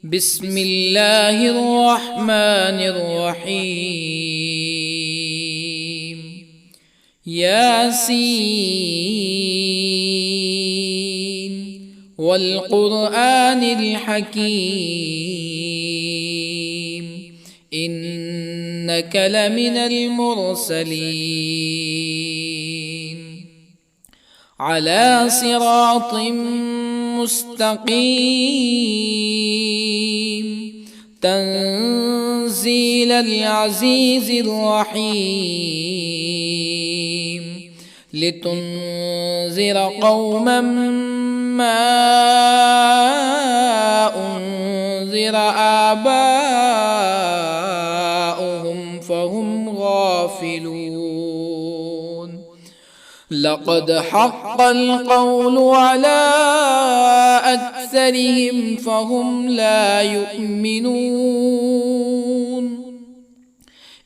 بسم الله الرحمن الرحيم. ياسين والقرآن الحكيم إنك لمن المرسلين على صراط مستقيم تنزيل العزيز الرحيم لتنذر قوما ما أنذر آباؤهم فهم غافلون. لقد حق القول على أكثرهم فهم لا يؤمنون.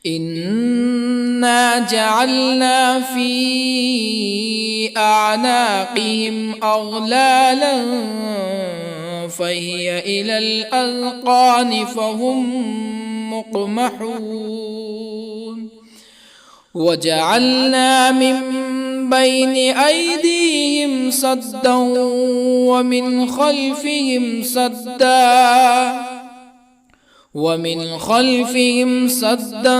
إنا جعلنا في أعناقهم أغلالا فهي إلى الأذقان فهم مقمحون. وجعلنا من بين أيديهم سدا ومن خلفهم سدا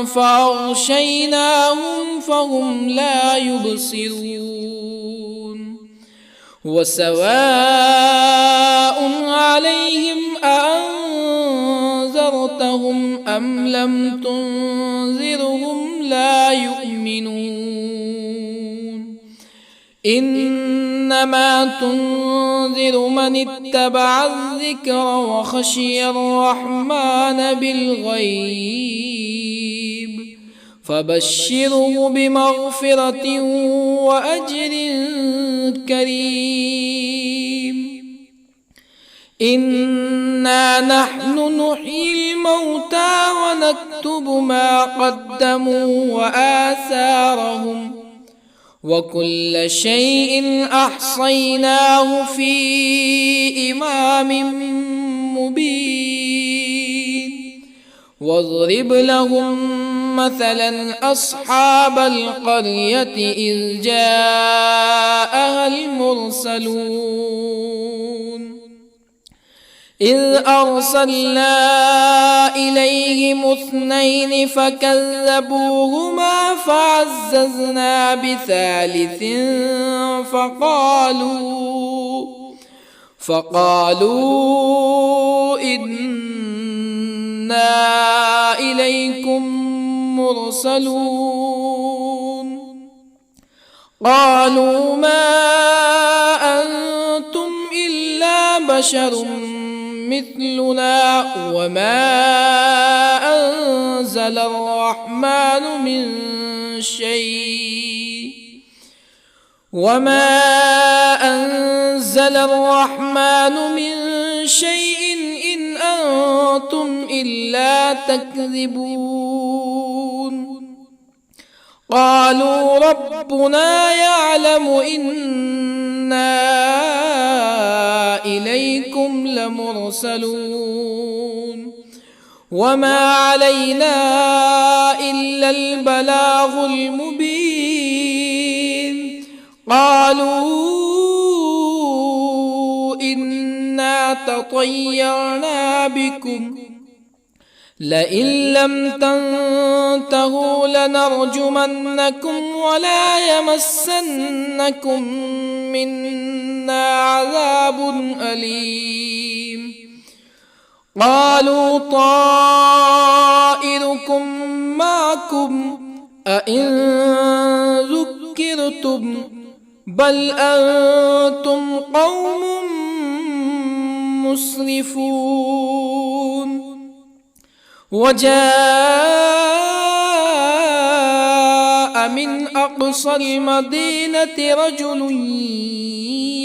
فأغشيناهم فهم لا يبصرون. وسواء عليهم أأنذرتهم أم لم تنذرهم لا يؤمنون. إنما تنذر من اتبع الذكر وخشي الرحمن بالغيب فبشره بمغفرة وأجر كريم. إنا نحن نحيي الموتى ونكتب ما قدموا وآثارهم وكل شيء أحصيناه في إمام مبين. واضرب لهم مثلا أصحاب القرية إذ جاءها المرسلون إذ أرسلنا إليهم اثنين فكذبوهما فعززنا بثالث فقالوا إنا إليكم مرسلون. قالوا ما أنتم إلا بشر مثلنا وما أنزل الرحمن من شيء إن أنتم إلا تكذبون. قالوا ربنا يعلم إنا إليكم لمرسلون وما علينا إلا البلاغ المبين. قالوا إنا تطيرنا بكم لئن لم تنتهوا لنرجمنكم ولا يمسنكم منا عذاب أليم. قالوا طائركم معكم أئن ذكرتم بل أنتم قوم مسرفون. وجاء من أقصى المدينة رجل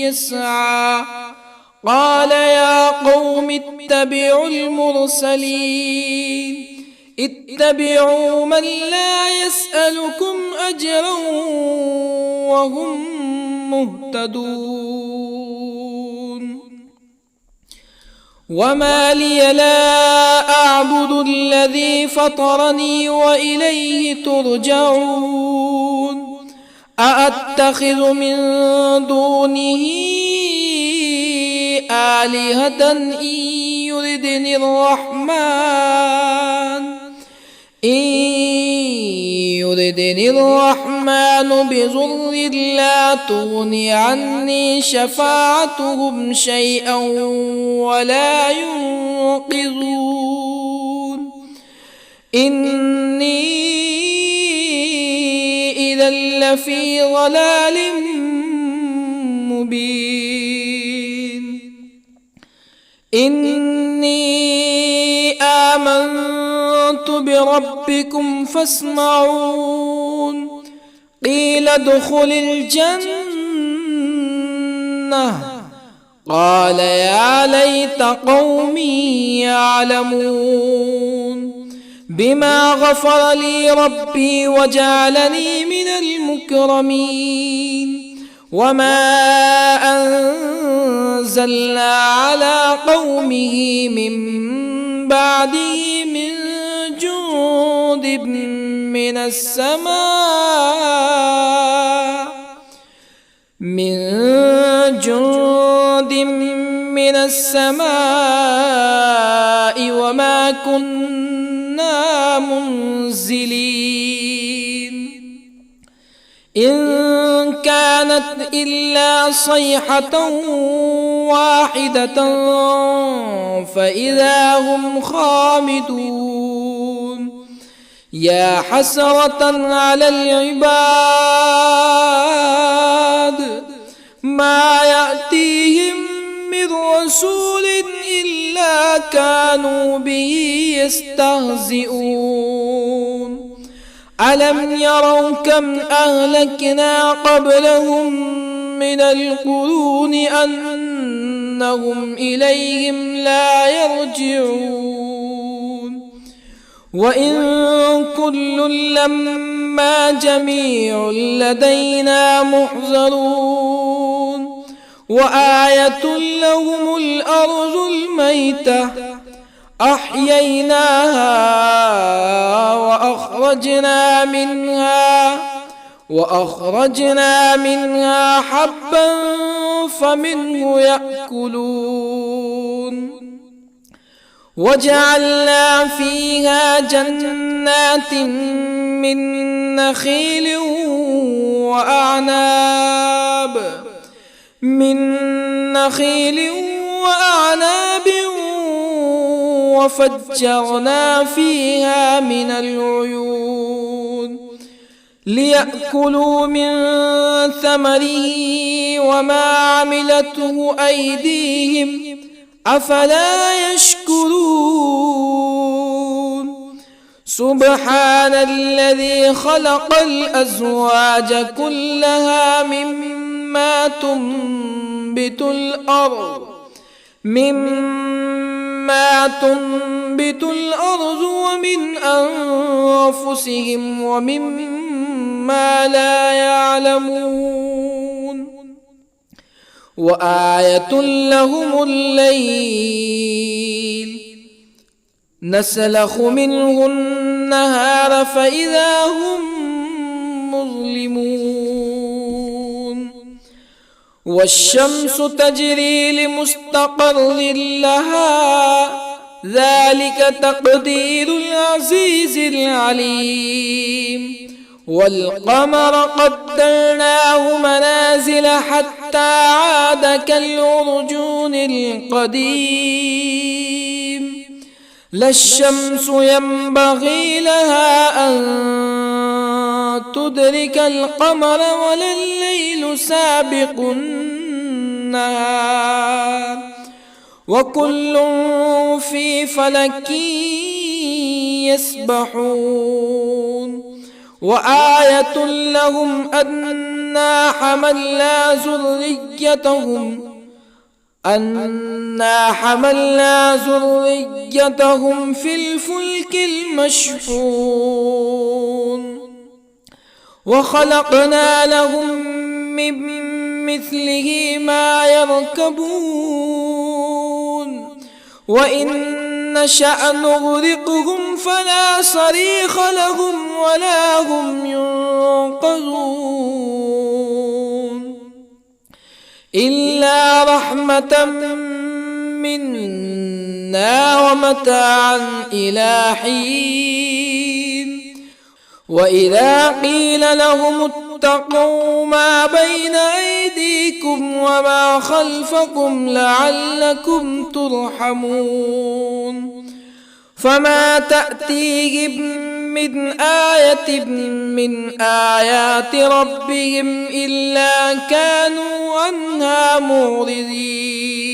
يسعى قال يا قوم اتبعوا المرسلين اتبعوا من لا يسألكم أجرا وهم مهتدون. وما لي لا أعبد الذي فطرني وإليه ترجعون أأتخذ من دونه آلهة يردني الرحمن بضر لا تغن عني شفاعتهم شيئا ولا ينقذون إني إذا لفي ضلال مبين إني آمنت بربكم فاسمعون قيل ادخل الجنة قال يا ليت قومي يعلمون بما غفر لي ربي وجعلني من المكرمين وما أنزلنا على قومه من بعده من جند من السماء وما كنا منزلين إن كانت إلا صيحة واحدة فإذا هم خامدون يا حسرة على العباد ما يأتيهم من رسول إلا كانوا به يستهزئون ألم يروا كم أهلكنا قبلهم من القرون أنهم إليهم لا يرجعون وإن كل لما جميع لدينا محضرون وآية لهم الأرض الميتة أحييناها وأخرجنا منها حبا فمنه يأكلون وجعلنا فيها جنات من نخيل وأعناب وفجرنا فيها من العيون ليأكلوا من ثمره وما عملته أيديهم أفلا يشكرون سبحان الذي خلق الأزواج كلها مما تنبت الأرض ومن أنفسهم ومما لا يعلمون وآية لهم الليل نسلخ منه النهار فإذا هم مظلمون والشمس تجري لمستقر لها ذلك تقدير العزيز العليم والقمر قدرناه منازل حتى عاد كالعرجون القديم لا الشمس ينبغي لها أن تدرك القمر ولا الليل سابق النهار وكل في فلك يسبحون وآية لهم أنا حملنا ذريتهم في الفلك المشحون وخلقنا لهم من مثله ما يركبون وإن نشأ نغرقهم فلا صريخ لهم ولا هم ينقذون إلا رحمة منا ومتاعا إلى حين وإذا قيل لهم اتقوا ما بين أيديكم وما خلفكم لعلكم ترحمون فما تأتيهم من آية من آيات ربهم إلا كانوا عنها معرضين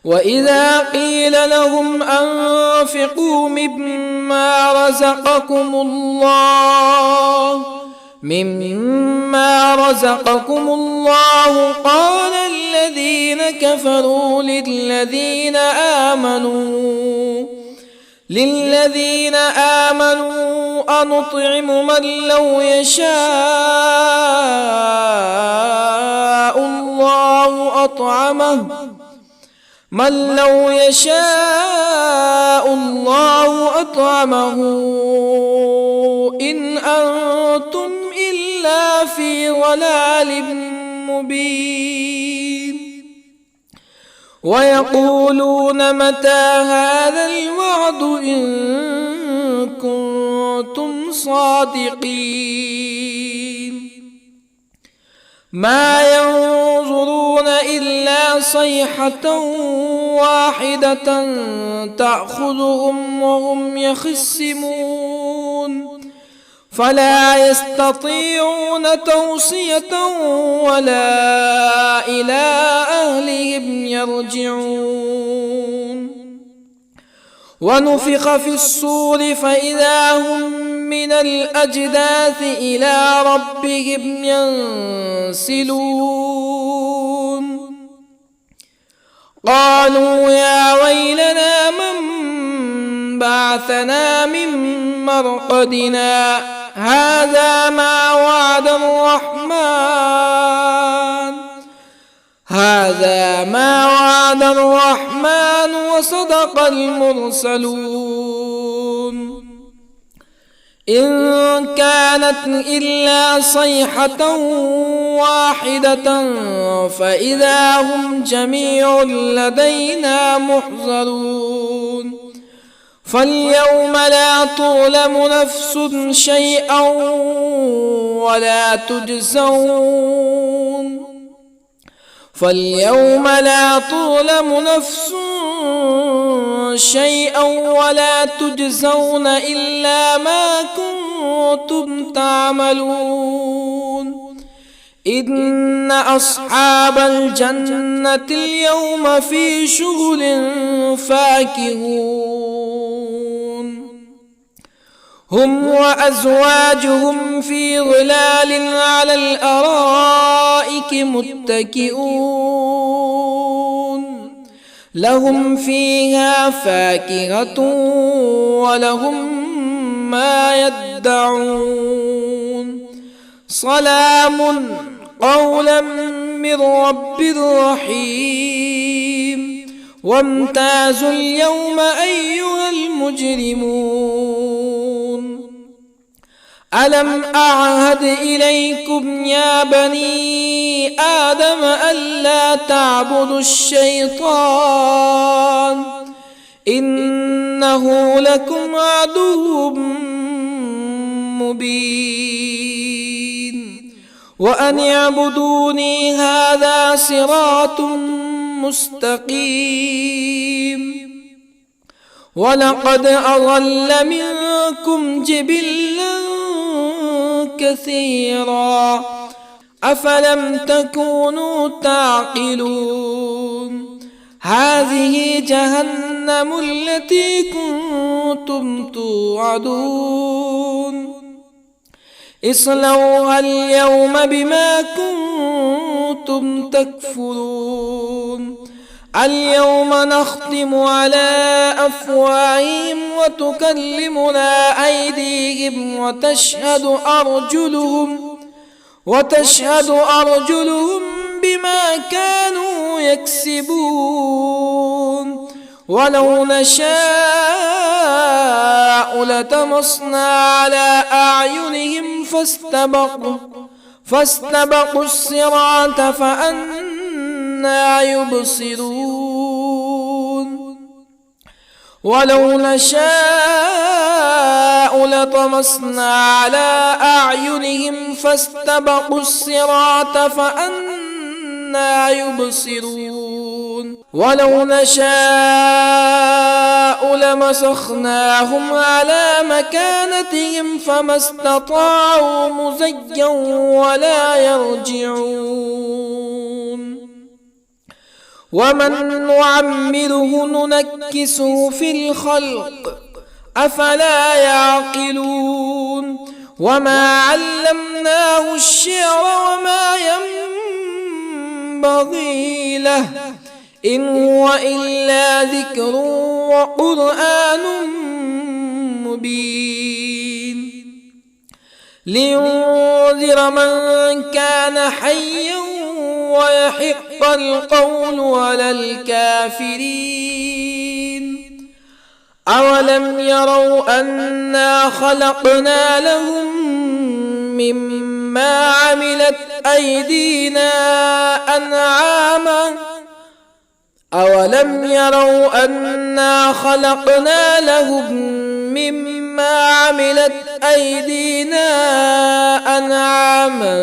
وإذا قيل لهم أنفقوا مما رزقكم الله قال الذين كفروا للذين آمنوا أنطعم من لو يشاء الله أطعمه إن أنتم إلا في ضلال مبين ويقولون متى هذا الوعد إن كنتم صادقين ما ينظرون إلا صيحة واحدة تأخذهم وهم يخصمون فلا يستطيعون توصية ولا إلى أهلهم يرجعون ونفخ في الصور فإذا هم من الأجداث إلى ربهم ينسلون قالوا يا ويلنا من بعثنا من مرقدنا هذا ما وعد الرحمن وصدق المرسلون إن كانت إلا صيحة واحدة فإذا هم جميع لدينا محضرون فاليوم لا تظلم نفس شيئا ولا تجزون إلا ما كنتم تعملون إن أصحاب الجنة اليوم في شغل فاكهون هم وأزواجهم في ظلال على الأرائك متكئون لهم فيها فاكهة ولهم ما يدعون سلام قولا من رب رحيم وامتازوا اليوم أيها المجرمون ألم أعهد إليكم يا بني آدم ألا تعبدوا الشيطان إنه لكم عدو مبين وأن اعبدوني هذا صراط مستقيم ولقد أضل منكم جبلا كثيرا أفلم تكونوا تعقلون هذه جهنم التي كنتم توعدون اصلوها اليوم بما كنتم تكفرون اليوم نختم على أفواههم وتكلمنا أيديهم وتشهد أرجلهم بما كانوا يكسبون ولو نشاء لطمسنا على أعينهم فاستبقوا الصراط فأنى يبصرون ولو نشاء لطمسنا على أعينهم فاستبقوا الصراط فأنى يبصرون ولو نشاء لمسخناهم على مكانتهم فما استطاعوا مزيا ولا يرجعون ومن نعمره ننكسه في الخلق أفلا يعقلون وما علمناه الشعر وما ينبغي له إن هو إلا ذكر وقرآن مبين لينذر من كان حيا ويحق القول على الكافرين أولم يروا أنا خلقنا لهم مما عملت أيدينا أنعاما أولم يروا أنا خلقنا لهم مما عملت أيدينا أنعاما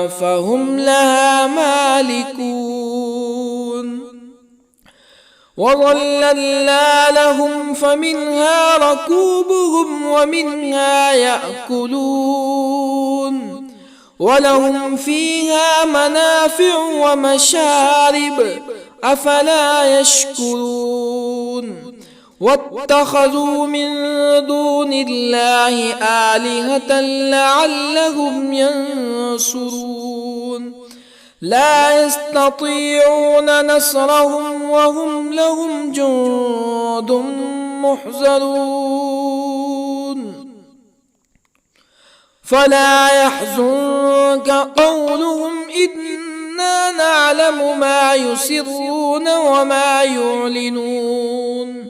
فهم لها مالكون وظللنا لهم فمنها ركوبهم ومنها يأكلون ولهم فيها منافع ومشارب أفلا يشكرون واتخذوا من دون الله آلهة لعلهم ينصرون لا يستطيعون نصرهم وهم لهم جند محضرون فلا يحزنك قولهم إنا نعلم ما يسرون وما يعلنون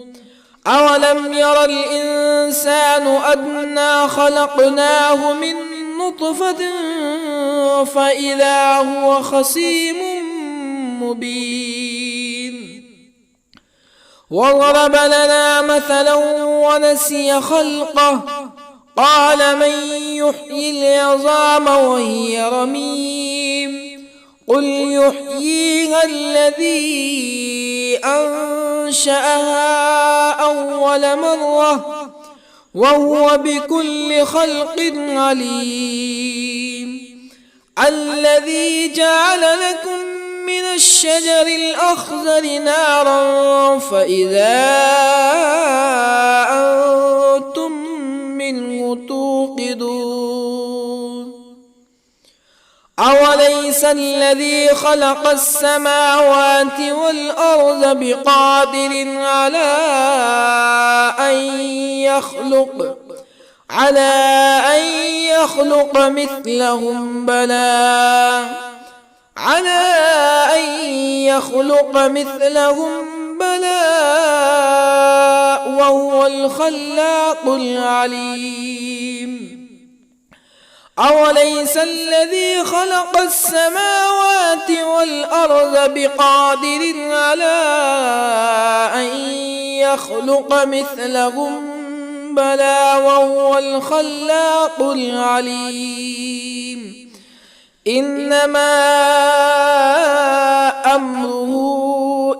أولم ير الإنسان أنا خلقناه من نطفة فإذا هو خصيم مبين وضرب لنا مثلا ونسي خلقه قال من يحيي العظام وهي رميم قل يحييها الذي أنشأها أول مرة وهو بكل خلق عليم الذي جعل لكم من الشجر الأخضر نارا فإذا أنتم منه توقدون أوليس الذي خلق السماوات والأرض بقادر على أن يخلق مثلهم بلى وهو الخلاق العليم أوليس الذي خلق السماوات والأرض بقادر على أن يخلق مثلهم بلى وهو الخلاق العليم إنما أمره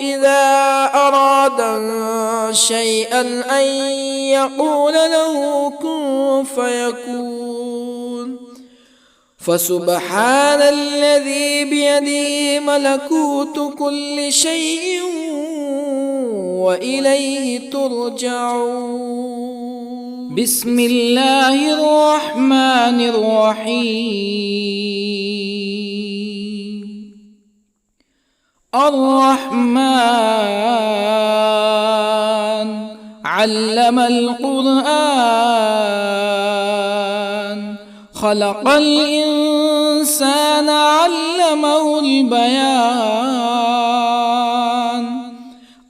إذا أراد شيئا أن يقول له كن فيكون فسبحان الذي بيده ملكوت كل شيء وإليه ترجعون بسم الله الرحمن الرحيم الرحمن علم القرآن خلق الإنسان الإنسان علمه البيان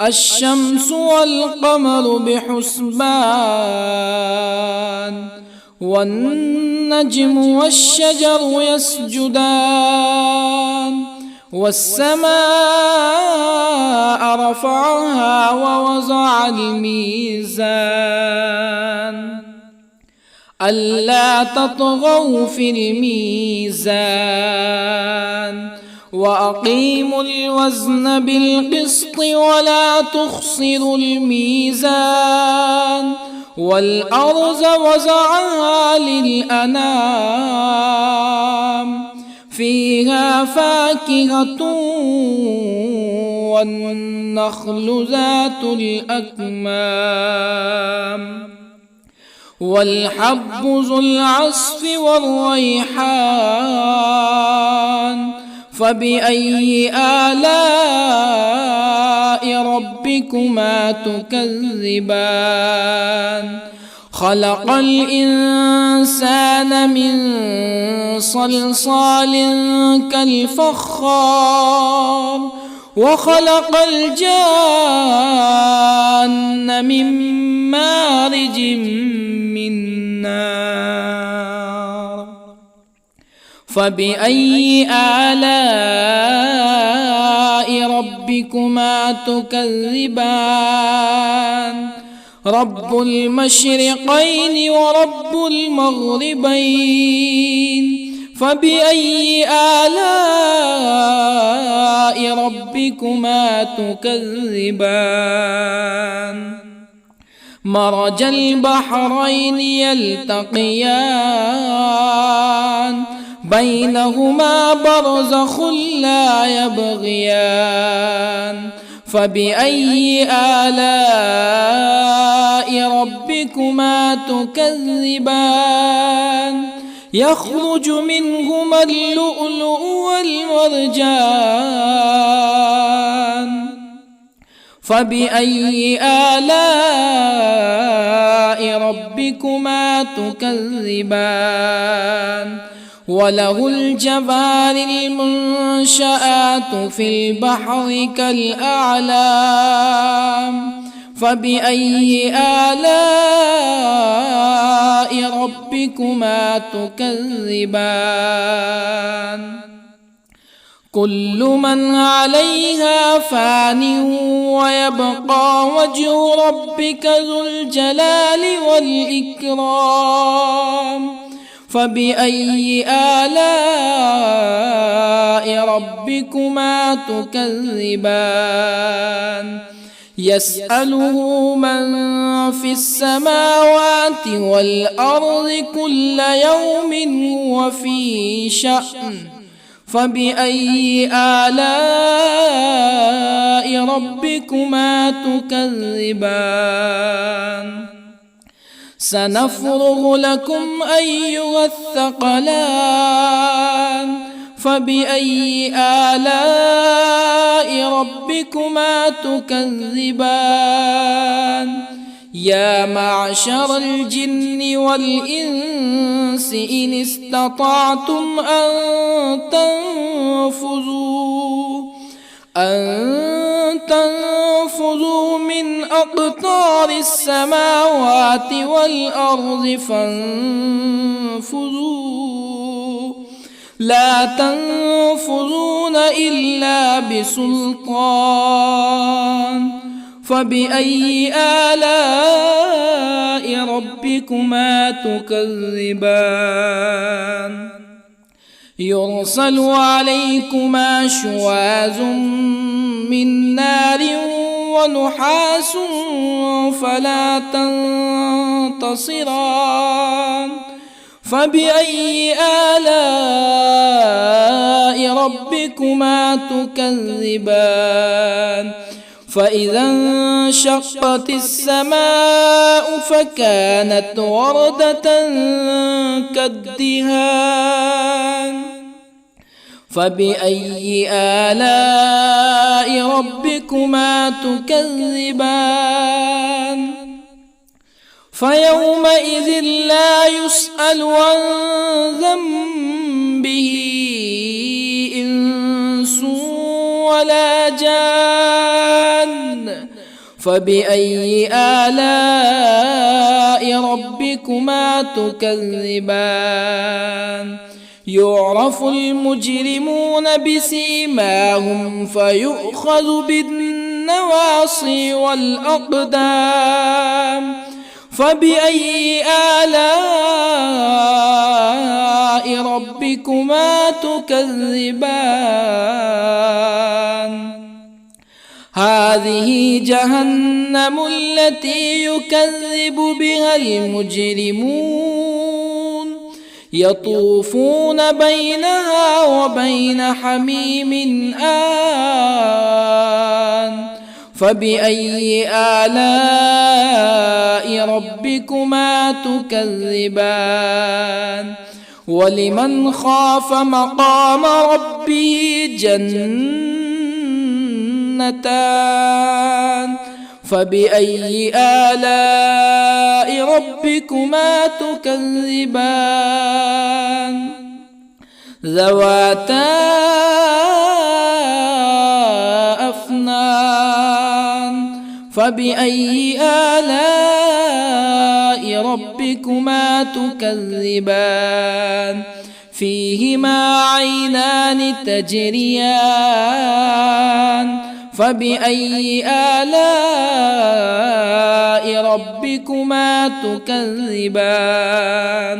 الشمس والقمر بحسبان والنجم والشجر يسجدان والسماء رفعها ووضع الميزان ألا تطغوا في الميزان وأقيموا الوزن بالقسط ولا تخسروا الميزان والأرض وضعها للأنام فيها فاكهة والنخل ذات الأكمام والحب ذو العصف والريحان فبأي آلاء ربكما تكذبان خلق الإنسان من صلصال كالفخار وخلق الجان من مارج من نار فبأي آلاء ربكما تكذبان رب المشرقين ورب المغربين فبأي آلاء ربكما تكذبان مرج البحرين يلتقيان بينهما برزخ لا يبغيان فبأي آلاء ربكما تكذبان يخرج منهما اللؤلؤ والمرجان فبأي آلاء ربكما تكذبان وله الجوار المنشآت في البحر كالأعلام فبأي آلاء ربكما تكذبان كل من عليها فان ويبقى وجه ربك ذو الجلال والإكرام فبأي آلاء ربكما تكذبان يسأله من في السماوات والأرض كل يوم هو في شأن فبأي آلاء ربكما تكذبان سنفرغ لكم أيها الثقلان فبأي آلاء ربكما تكذبان يا معشر الجن والإنس إن استطعتم أن تنفذوا من أقطار السماوات والأرض فانفذوا لا تنفذون إلا بسلطان فبأي آلاء ربكما تكذبان يرسل عليكما شواظ من نار ونحاس فلا تنتصران فبأي آلاء ربكما تكذبان فإذا انشقت السماء فكانت وردة كالدهان فبأي آلاء ربكما تكذبان فيومئذ لا يسأل عن ذنبه ولا جان فبأي آلاء ربكما تكذبان يعرف المجرمون بسيماهم فيؤخذ بالنواصي والأقدام فبأي آلاء ربكما تكذبان هذه جهنم التي يكذب بها المجرمون يطوفون بينها وبين حميم آن فبأي آلاء ربكما تكذبان ولمن خاف مقام ربه جنتان فبأي آلاء ربكما تكذبان ذواتا أفنان فبأي آلاء ربكما تكذبان فيهما عينان تجريان فبأي آلاء ربكما تكذبان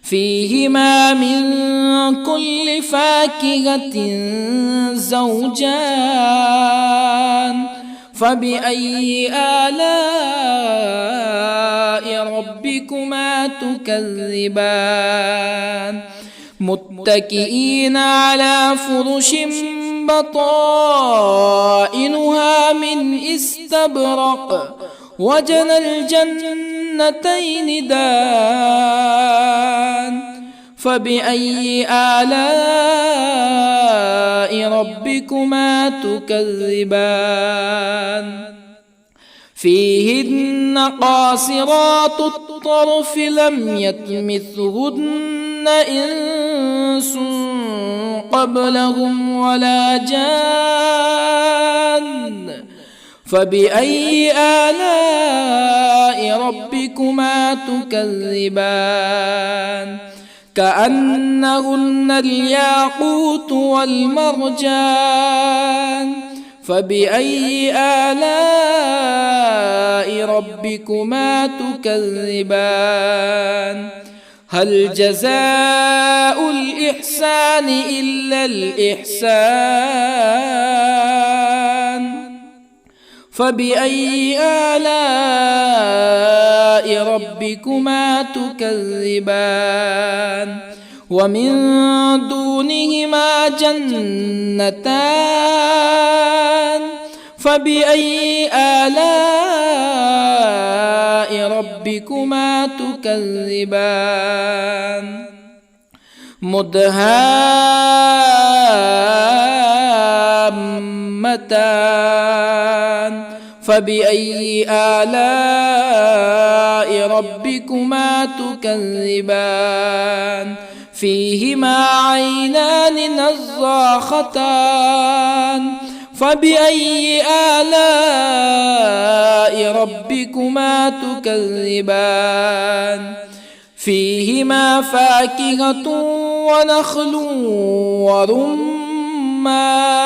فيهما من كل فاكهة زوجان فبأي آلاء ربكما تكذبان متكئين على فرش بطائنها من استبرق وجنى الجنتين دان فبأي آلاء ربكما تكذبان فيهن قاصرات الطرف لم يطمثهن إنس قبلهم ولا جان فبأي آلاء ربكما تكذبان كأنهن الياقوت والمرجان فبأي آلاء ربكما تكذبان هل جزاء الإحسان إلا الإحسان فبأي آلاء ربكما تكذبان ومن دونهما جنتان فبأي آلاء ربكما تكذبان مدهامتان فبأي آلاء ربكما تكذبان فيهما عينان نضاختان فبأي آلاء ربكما تكذبان فيهما فاكهة ونخل ورمان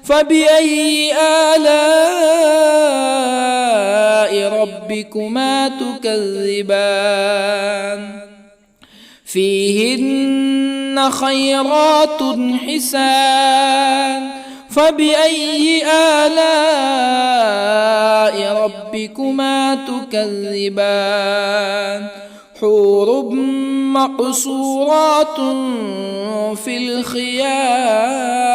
فبأي آلاء ربكما تكذبان فيهن خيرات حسان فبأي آلاء ربكما تكذبان حور مقصورات في الخيام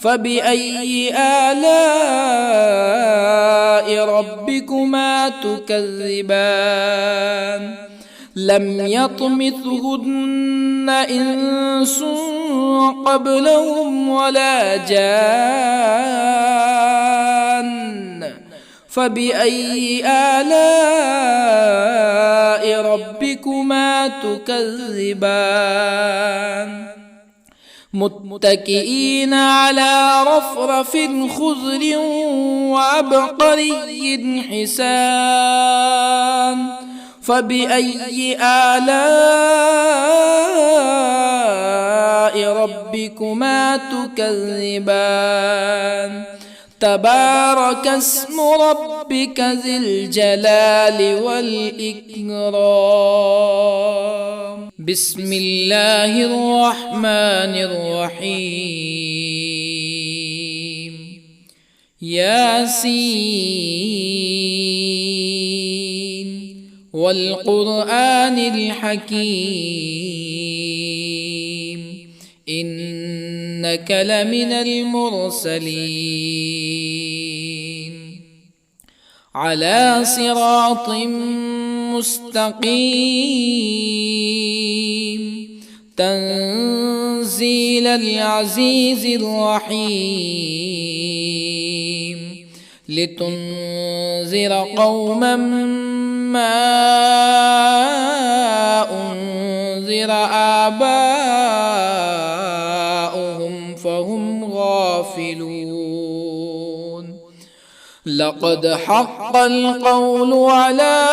فبأي آلاء ربكما تكذبان لم يطمثهن إنس قبلهم ولا جان فبأي آلاء ربكما تكذبان متكئين على رفرف خضر وعبقري حسان فبأي آلاء ربكما تكذبان تبارك اسم ربك ذي الجلال والإكرام. بسم الله الرحمن الرحيم. ياسين والقرآن الحكيم إنك لمن المرسلين على صراط مستقيم تنزيل العزيز الرحيم لتنذر قوما ما أنذر آباؤهم فهم غافلون. لقد حق القول على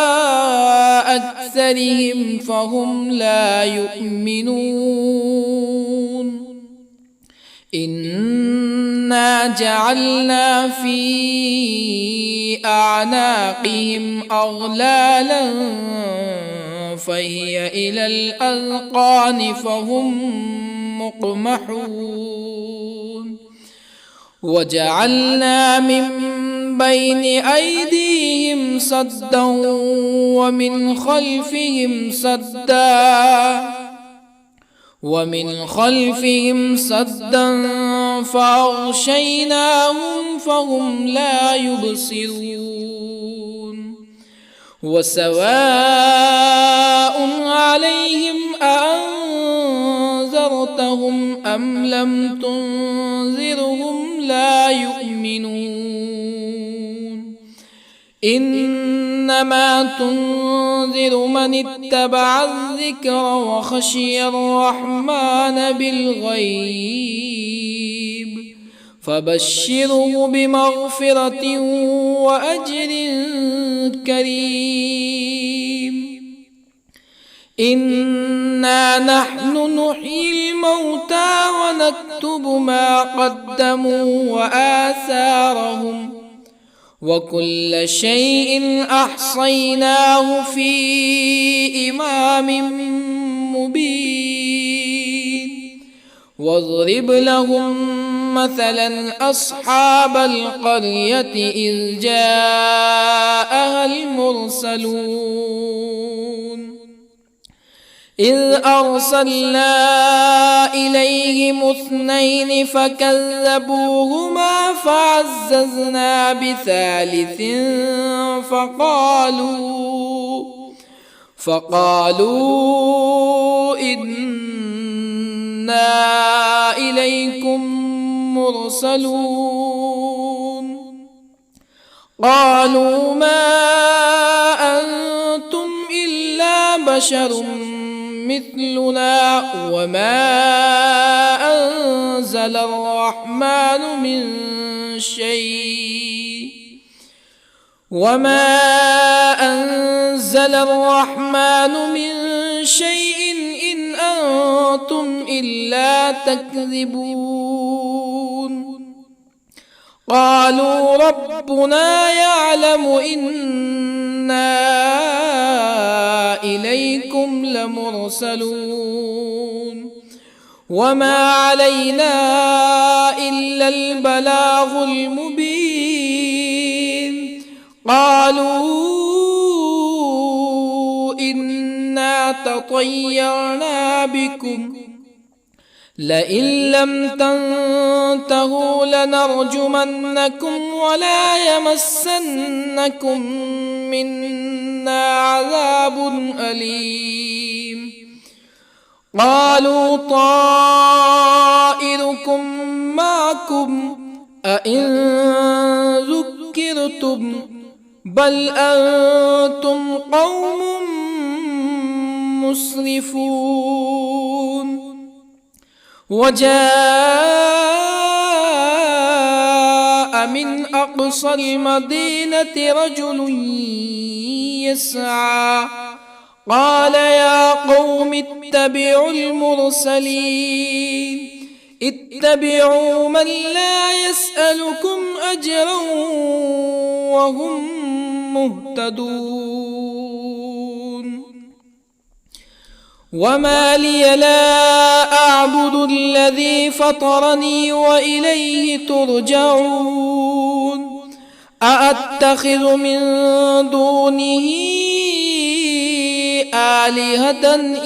أكثرهم فهم لا يؤمنون. إنا جعلنا في أعناقهم أغلالا فهي إلى الأذقان فهم مقمحون. وجعلنا من بين أيديهم سدا ومن خلفهم سدا فأغشيناهم فهم لا يبصرون. وسواء عليهم أأنذرتهم أم لم تنذرهم لا يؤمنون. إنما تنذر من اتبع الذكر وخشي الرحمن بالغيب فبشره بمغفرة وأجر كريم. إنا نحن نحيي الموتى ونكتب ما قدموا وآثارهم وكل شيء أحصيناه في إمام مبين. واضرب لهم مثلا أصحاب القرية إذ جاءها المرسلون إذ أرسلنا إليهم اثنين فكذبوهما فعززنا بثالث فقالوا إنا إليكم مرسلون. قالوا ما أنتم إلا بشر مثلنا وما أنزل الرحمن من شيء إن أنتم إلا تكذبون. قالوا ربنا يعلم إنا إليكم لمرسلون وما علينا إلا البلاغ المبين. قالوا إنا تطيرنا بكم لئن لم تنتهوا لنرجمنكم ولا يمسنكم منا عذاب أليم. قالوا طائركم معكم أئن ذكرتم بل أنتم قوم مسرفون. وجاء من أقصى المدينة رجل يسعى قال يا قوم اتبعوا المرسلين اتبعوا من لا يسألكم أجرا وهم مهتدون وما لي لا أعبد الذي فطرني وإليه ترجعون أأتخذ من دونه آلهة إن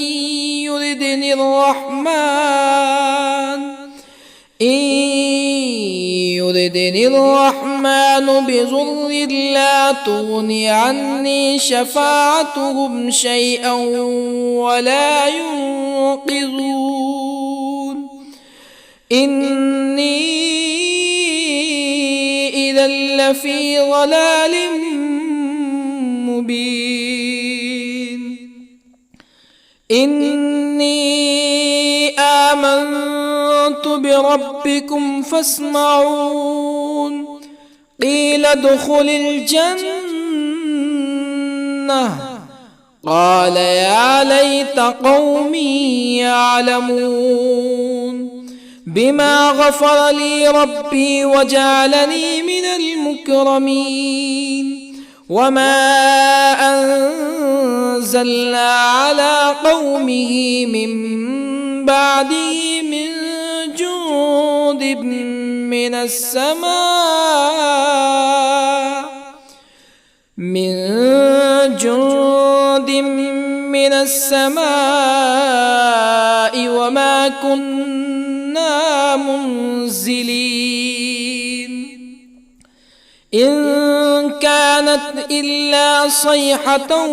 يردني الرحمن بضر لا تغني عني شفاعتهم شيئا ولا ينقذون إني إذا لفي ضلال مبين إني آمنت بربكم فاسمعون قيل ادخل الجنة قال يا ليت قومي يعلمون بما غفر لي ربي وجعلني من المكرمين وما أنزلنا على قومه من بعده من جند من السماء وما كنا منزلين إن كانت إلا صيحة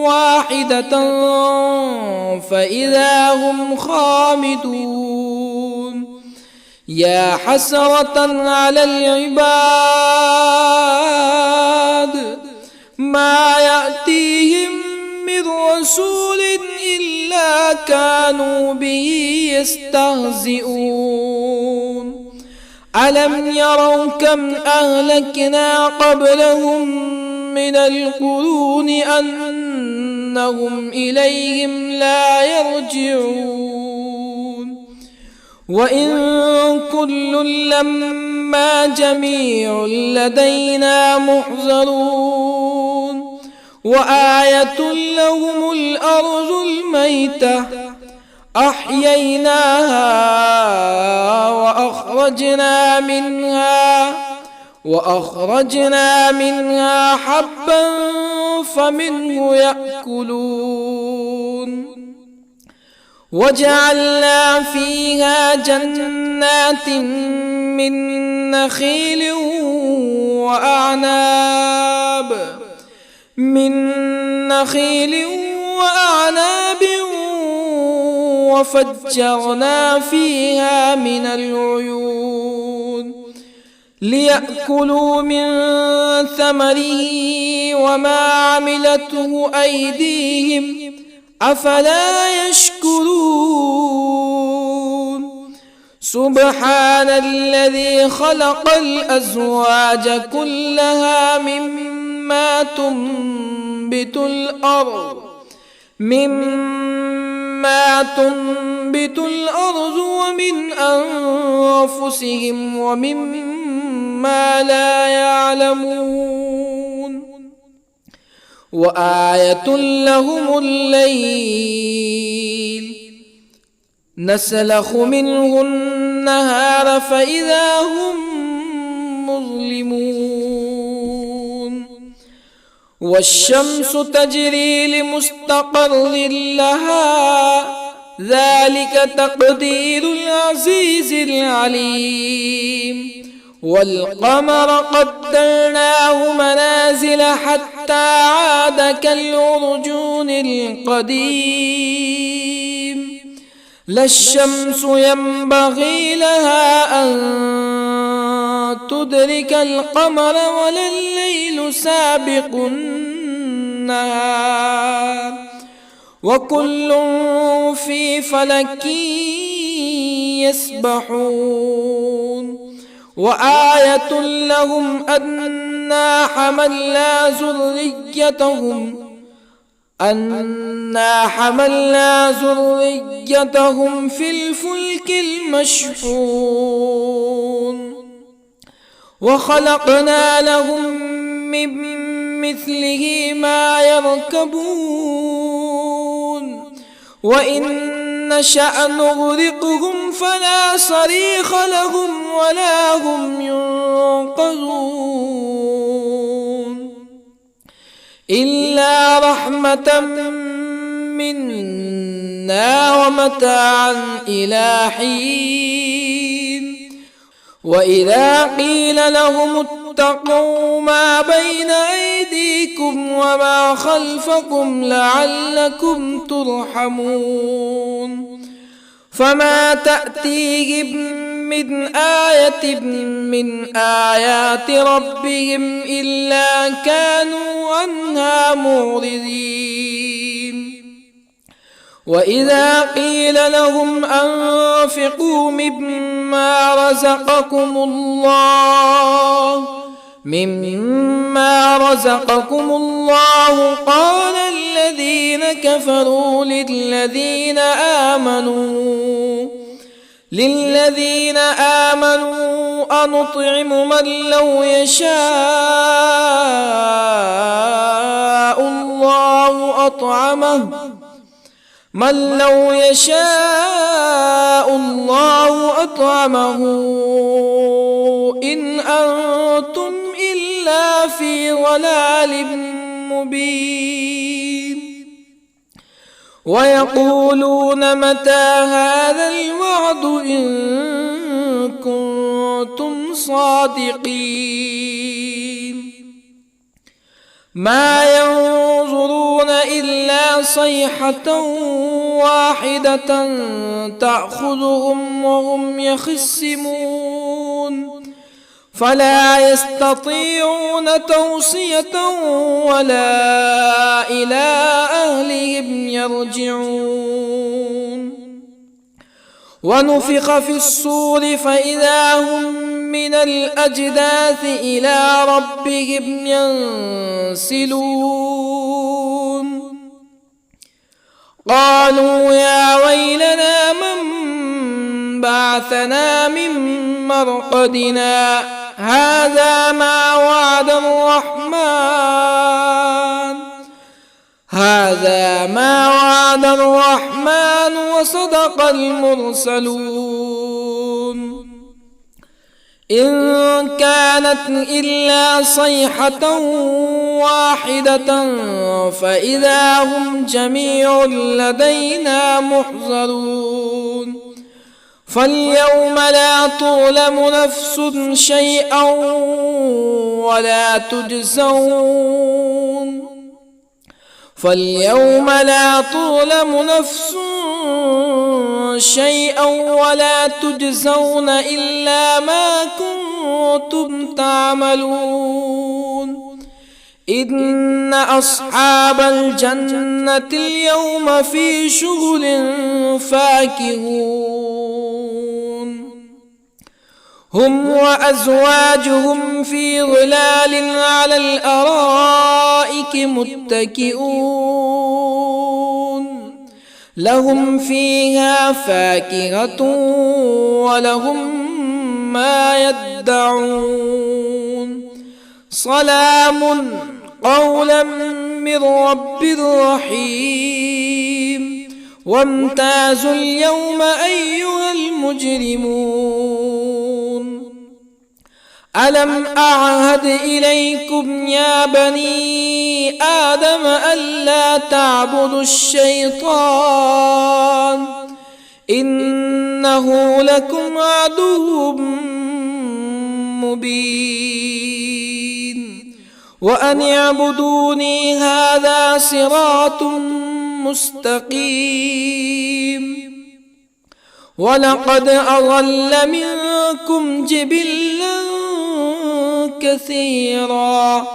واحدة فإذا هم خامدون يا حسرة على العباد ما يأتيهم من رسول إلا كانوا به يستهزئون ألم يروا كم أهلكنا قبلهم من القرون أنهم إليهم لا يرجعون وإن كل لما جميع لدينا محضرون وآية لهم الأرض الميتة أحييناها وأخرجنا منها حبا فمنه يأكلون وجعلنا فيها جنات من نخيل وأعناب وفجرنا فيها من العيون ليأكلوا من ثمره وما عملته أيديهم أفلا يشكرون سبحان الذي خلق الأزواج كلها مما تنبت الأرض ومن أنفسهم ومما لا يعلمون وآية لهم الليل نسلخ منه النهار فإذا هم مظلمون والشمس تجري لمستقر لها ذلك تقدير العزيز العليم والقمر قدرناه منازل حتى عاد كالعرجون القديم لا الشمس ينبغي لها أن تدرك القمر ولا الليل سابق النهار وكل في فلك يسبحون وآية لهم أنا حملنا ذريتهم في الفلك المشحون وخلقنا لهم من مثله ما يركبون وإن نشأ نغرقهم فلا صريخ لهم ولا هم ينقذون إلا رحمة منا ومتاعا إلى حين وإذا قيل لهم اتقوا ما بين أيديكم وما خلفكم لعلكم ترحمون فما تأتيهم من آية من آيات ربهم إلا كانوا عنها معرضين وإذا قيل لهم أنفقوا مما رزقكم الله قال الذين كفروا للذين آمنوا أنطعم من لو يشاء الله أطعمه إن أنتم إلا في ضلال مبين ويقولون متى هذا الوعد إن كنتم صادقين ما ينظرون إلا صيحة واحدة تأخذهم وهم يخصمون فلا يستطيعون توصية ولا إلى أهلهم يرجعون ونفخ في الصور فإذا هم من الأجداث إلى ربهم ينسلون قالوا يا ويلنا من بعثنا من مرقدنا هذا ما وعد الرحمن وصدق المرسلون إن كانت إلا صيحة واحدة فإذا هم جميع لدينا محضرون فاليوم لا تظلم نفس شيئا ولا تجزون إلا ما كنتم تعملون إن أصحاب الجنة اليوم في شغل فاكهون هم وأزواجهم في ظلال على الأرائك متكئون لهم فيها فاكهة ولهم ما يدعون سلام قولا من رب رحيم وامتازوا اليوم أيها المجرمون ألم أعهد إليكم يا بني آدم ألا تعبدوا الشيطان إنه لكم عدو مبين وأن اعبدوني هذا صراط مستقيم ولقد أضل منكم جبلا كثيرا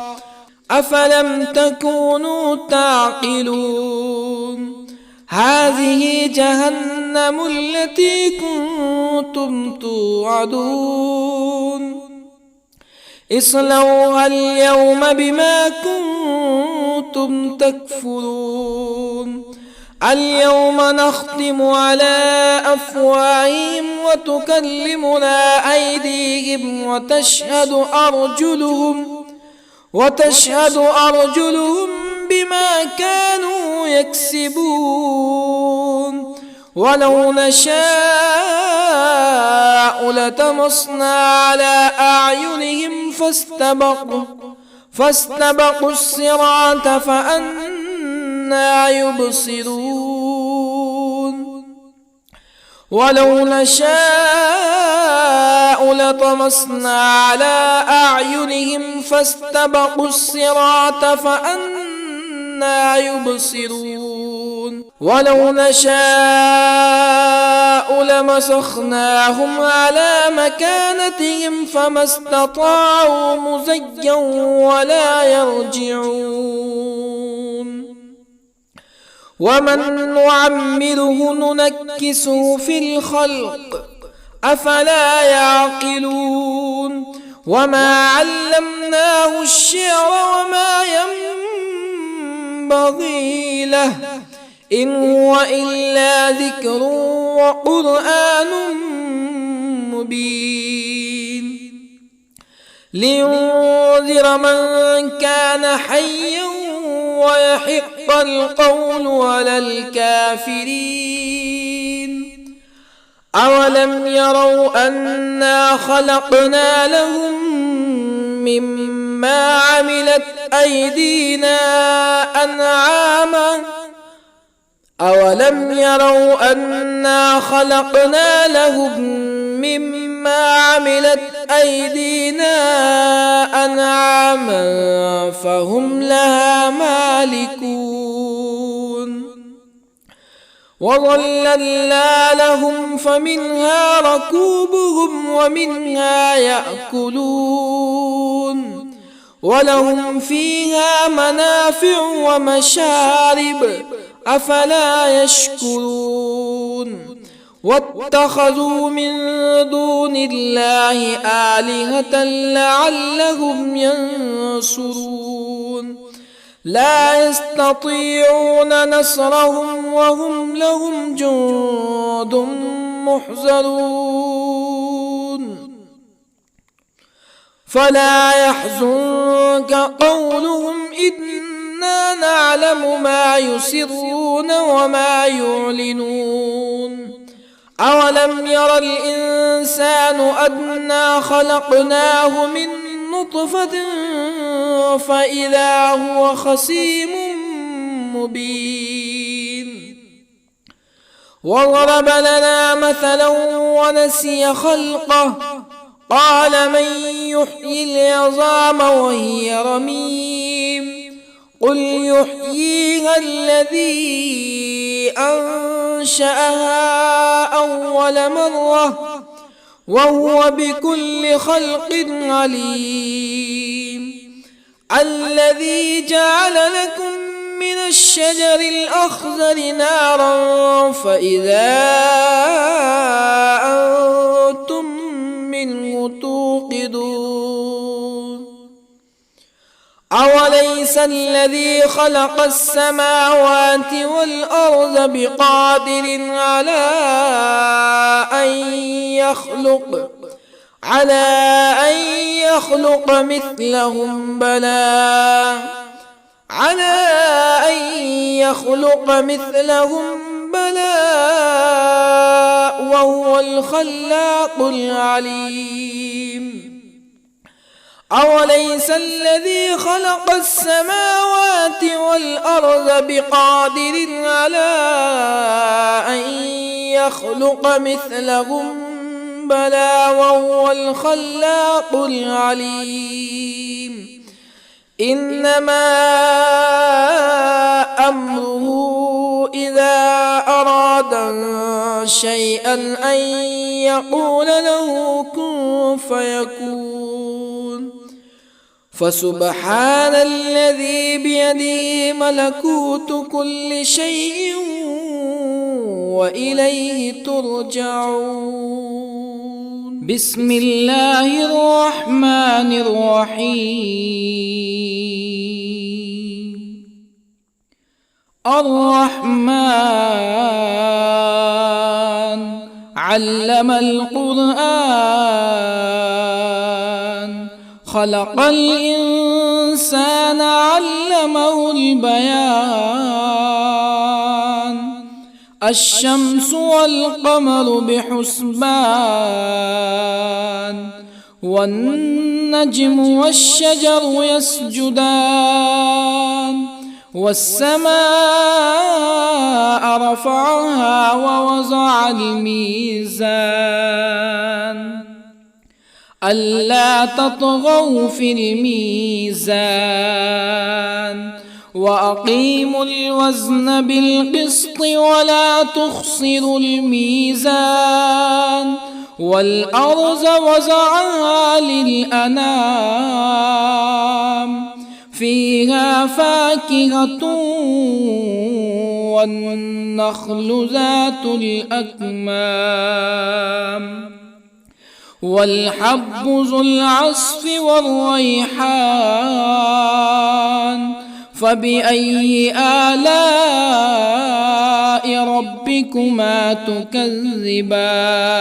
أفلم تكونوا تعقلون هذه جهنم التي كنتم توعدون اصلوها اليوم بما كنتم تكفرون اليوم نختم على أفواههم وتكلمنا أيديهم وتشهد أرجلهم بما كانوا يكسبون ولو نشاء لطمسنا على أعينهم فاستبقوا الصراط فأنى يبصرون ولو نشاء لطمسنا على أعينهم فاستبقوا الصراط فأنى يبصرون ولو نشاء لمسخناهم على مكانتهم فما استطاعوا مزيا ولا يرجعون ومن نعمره ننكسه في الخلق أفلا يعقلون وما علمناه الشعر وما ينبغي له إن هو إلا ذكر وقرآن مبين لينذر من كان حيا ويحق القول على الكافرين أولم يروا أنا خلقنا لهم مما عملت أيدينا أنعاما أولم يروا أنا خلقنا لهم مما عملت أيدينا أنعاما فهم لها مالكون وظللنا لهم فمنها ركوبهم ومنها يأكلون ولهم فيها منافع ومشارب أفلا يشكرون واتخذوا من دون الله آلهة لعلهم ينصرون لا يستطيعون نصرهم وهم لهم جند محضرون فلا يحزنك قولهم إنا نعلم ما يسرون وما يعلنون أولم ير الإنسان أنا خلقناه من نطفة فإذا هو خصيم مبين وضرب لنا مثلا ونسي خلقه قال من يحيي العظام وهي رميم قل يحييها الذي أنشأها أول مرة وهو بكل خلق عليم الذي جعل لكم من الشجر الأخضر نارا فإذا أنتم منه توقدون أوليس الذي خلق السماوات والأرض بقادر على أن يخلق مثلهم بلى وهو الخلاق العليم أوليس الذي خلق السماوات والأرض بقادر على أن يخلق مثلهم بلى وهو الخلاق العليم إنما أمره إذا أراد شيئا أن يقول له كن فيكون فسبحان الذي بيده ملكوت كل شيء وإليه ترجعون. بسم الله الرحمن الرحيم. الرحمن علم القرآن، خلق الإنسان علمه البيان. الشمس والقمر بحسبان، والنجم والشجر يسجدان. والسماء رفعها ووضع الميزان، ألا تطغوا في الميزان. وأقيموا الوزن بالقسط ولا تخسروا الميزان. والأرض وضعها للأنام، فيها فاكهة والنخل ذات الأكمام، والحب ذو العصف والريحان. فبأي آلاء ربكما تكذبان؟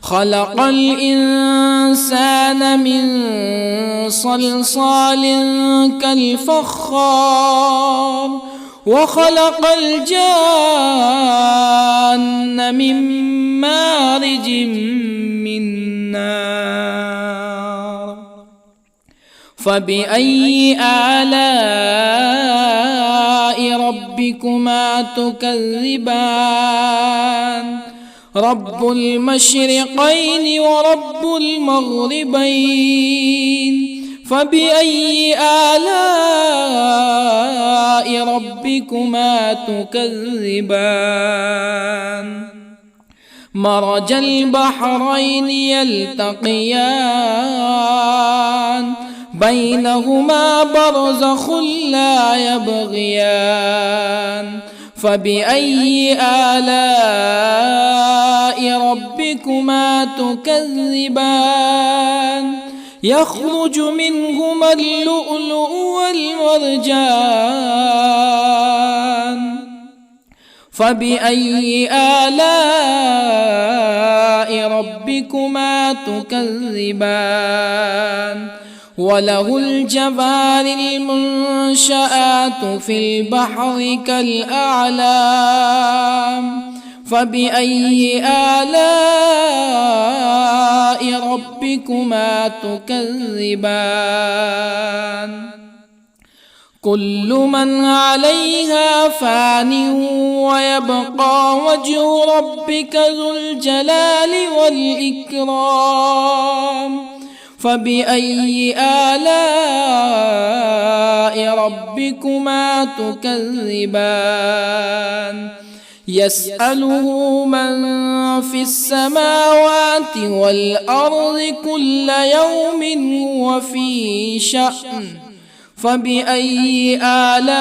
خلق الإنسان من صلصال كالفخار، وخلق الجان من مارج من نار. فبأي آلاء ربكما تكذبان؟ رب المشرقين ورب المغربين. فبأي آلاء ربكما تكذبان؟ مرج البحرين يلتقيان، بينهما برزخ لا يبغيان. فبأي آلاء ربكما تكذبان؟ يخرج منهما اللؤلؤ والمرجان. فبأي آلاء ربكما تكذبان؟ وله الجوار المنشآت في البحر كالأعلام. فبأي آلاء ربكما تكذبان؟ كل من عليها فان، ويبقى وجه ربك ذو الجلال والإكرام. فبأي آلاء ربكما تكذبان؟ يسأله من في السماوات والأرض كل يوم هو في شأن. فبأي آلاء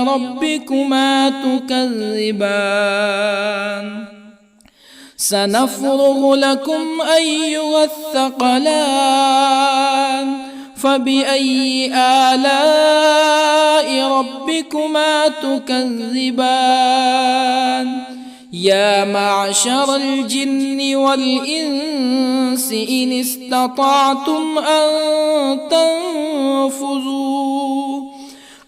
ربكما تكذبان؟ سنفرغ لكم أيها الثقلان. فبأي آلاء ربكما تكذبان؟ يا معشر الجن والإنس إن استطعتم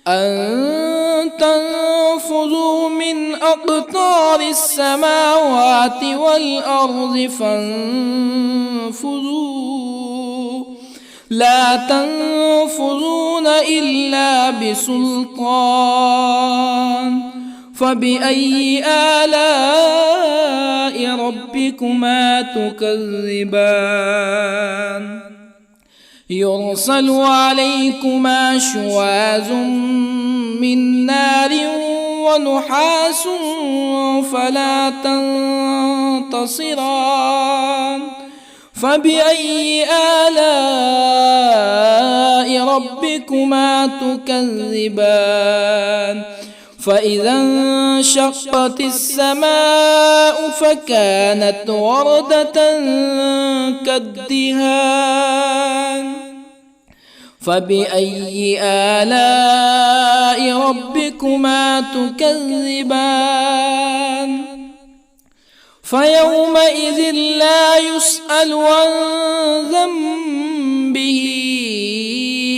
أن تنفذوا من أقطار السماوات والأرض فانفذوا، لا تنفذون إلا بسلطان. فبأي آلاء ربكما تكذبان؟ يرسل عليكما شواظ من نار ونحاس فلا تنتصران. فبأي آلاء ربكما تكذبان؟ فإذا انشقت السماء فكانت وردة كالدهان فبأي آلاء ربكما تكذبان فيومئذ لا يسأل عن ذنبه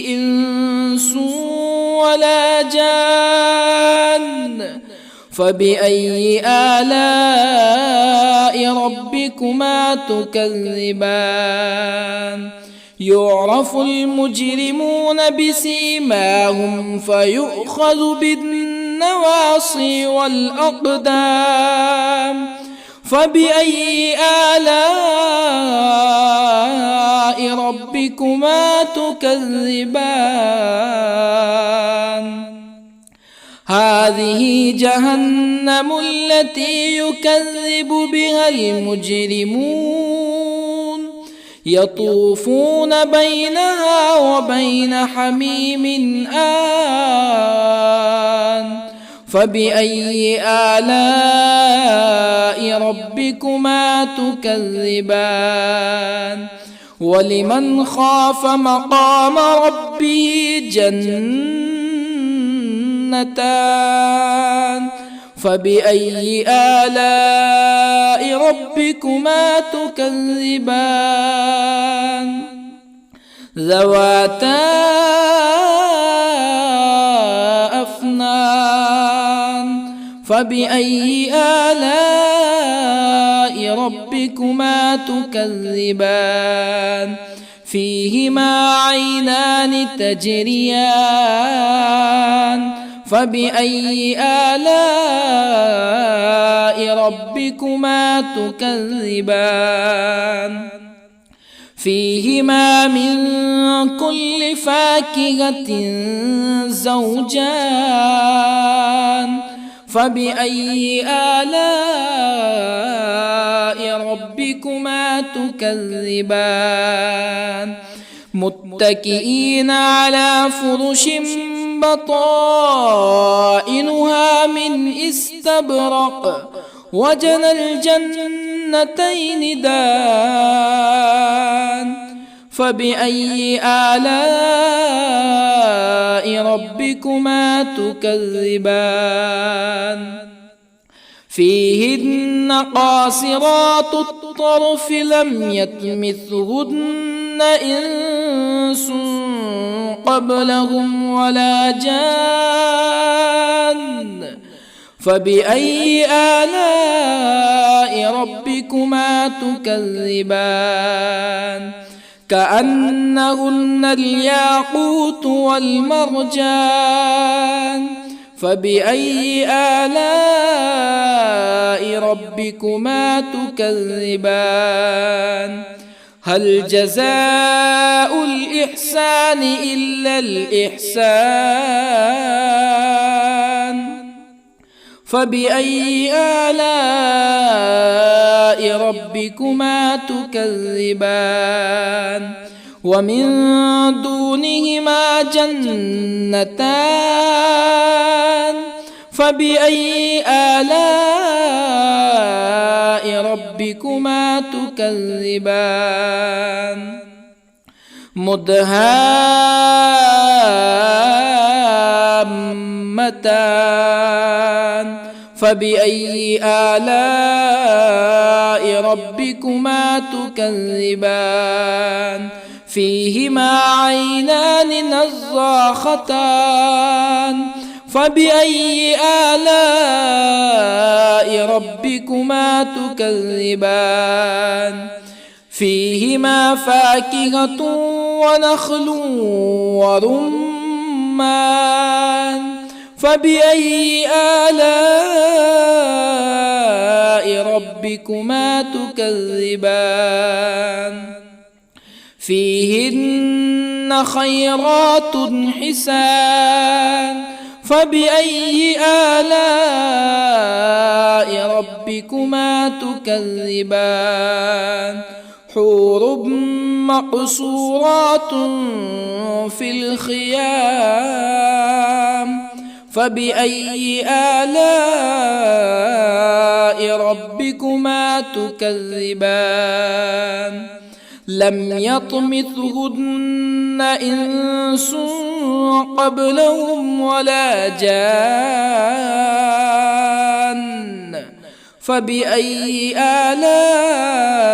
إنس ولا جان فبأي آلاء ربكما تكذبان يعرف المجرمون بسيماهم فيؤخذ بالنواصي والأقدام فبأي آلاء ربكما تكذبان هذه جهنم التي يكذب بها المجرمون يطوفون بينها وبين حميم آن فبأي آلاء ربكما تكذبان ولمن خاف مقام ربه جنتان فبأي آلاء ربكما تكذبان ذواتا أفنان فبأي آلاء ربكما تكذبان فيهما عينان تجريان فبأي آلاء ربكما تكذبان فيهما من كل فاكهة زوجان فبأي آلاء ربكما تكذبان متكئين على فرش بطائنها من استبرق وجنى الجنتين دان فبأي آلاء ربكما تكذبان فيهن قاصرات الطرف لم يطمثهن إنس قبلهم ولا جان فبأي آلاء ربكما تكذبان كأنهن الياقوت والمرجان فبأي آلاء ربكما تكذبان هل جزاء الإحسان إلا الإحسان فبأي آلاء ربكما تكذبان ومن دونهما جنتان فبأي آلاء ربكما تكذبان مدهامتان فبأي آلاء ربكما تكذبان فيهما عينان نضاختان فبأي آلاء ربكما تكذبان فيهما فاكهة ونخل ورمان فبأي آلاء ربكما تكذبان فيهن خيرات حسان فبأي آلاء ربكما تكذبان حور مقصورات في الخيام فبأي آلاء ربكما تكذبان لم يطمثهن إنس قبلهم ولا جان فبأي آلاء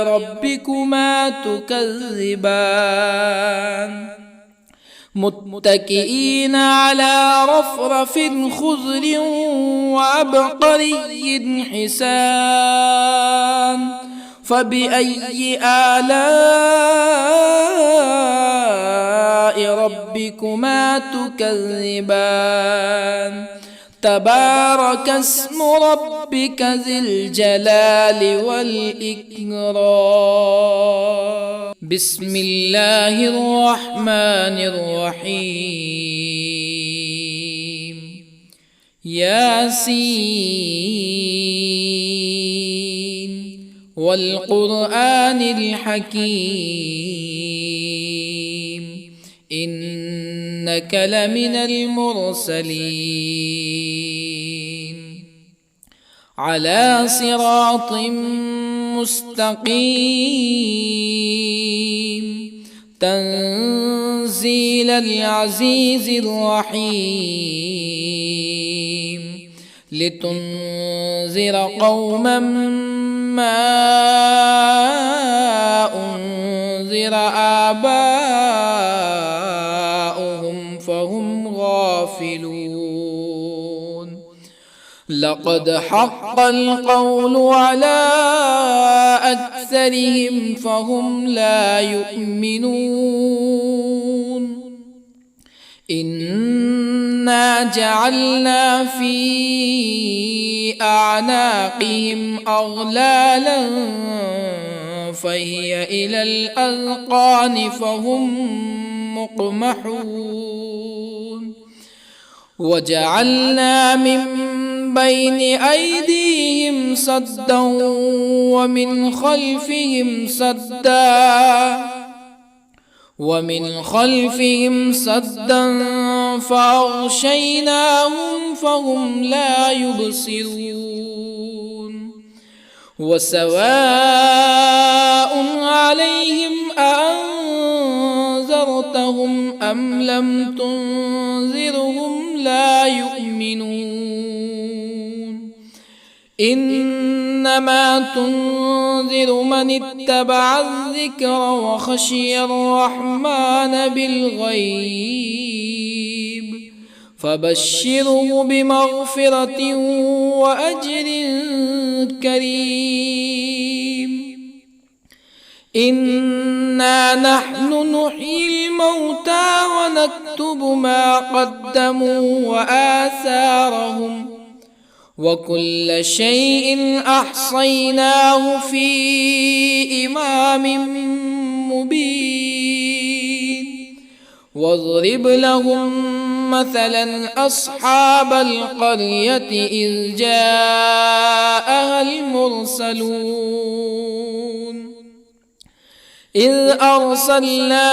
ربكما تكذبان متكئين على رفرف خضر وعبقري حسان فبأي آلاء ربكما تكذبان تبارك اسم ربك ذي الجلال والإكرام بسم الله الرحمن الرحيم ياسين والقرآن الحكيم إنك لمن المرسلين على صراط مستقيم تنزيل العزيز الرحيم لتنذر قوما ما أنذر آباؤهم فهم غافلون لقد حق القول على أكثرهم فهم لا يؤمنون إنا جعلنا في أعناقهم أغلالا فهي إلى الأذقان فهم مقمحون وجعلنا من بين أيديهم سدا ومن خلفهم سدا فأغشيناهم فهم لا يبصرون وسواء عليهم أأنذرتهم أم لم تنذرهم لا يؤمنون إنما تنذر من اتبع الذكر وخشي الرحمن بالغيب فبشره بمغفرة وأجر كريم إنا نحن نحيي الموتى ونكتب ما قدموا وآثارهم وكل شيء أحصيناه في إمام مبين واضرب لهم مثلا أصحاب القرية إذ جاءها المرسلون إذ أرسلنا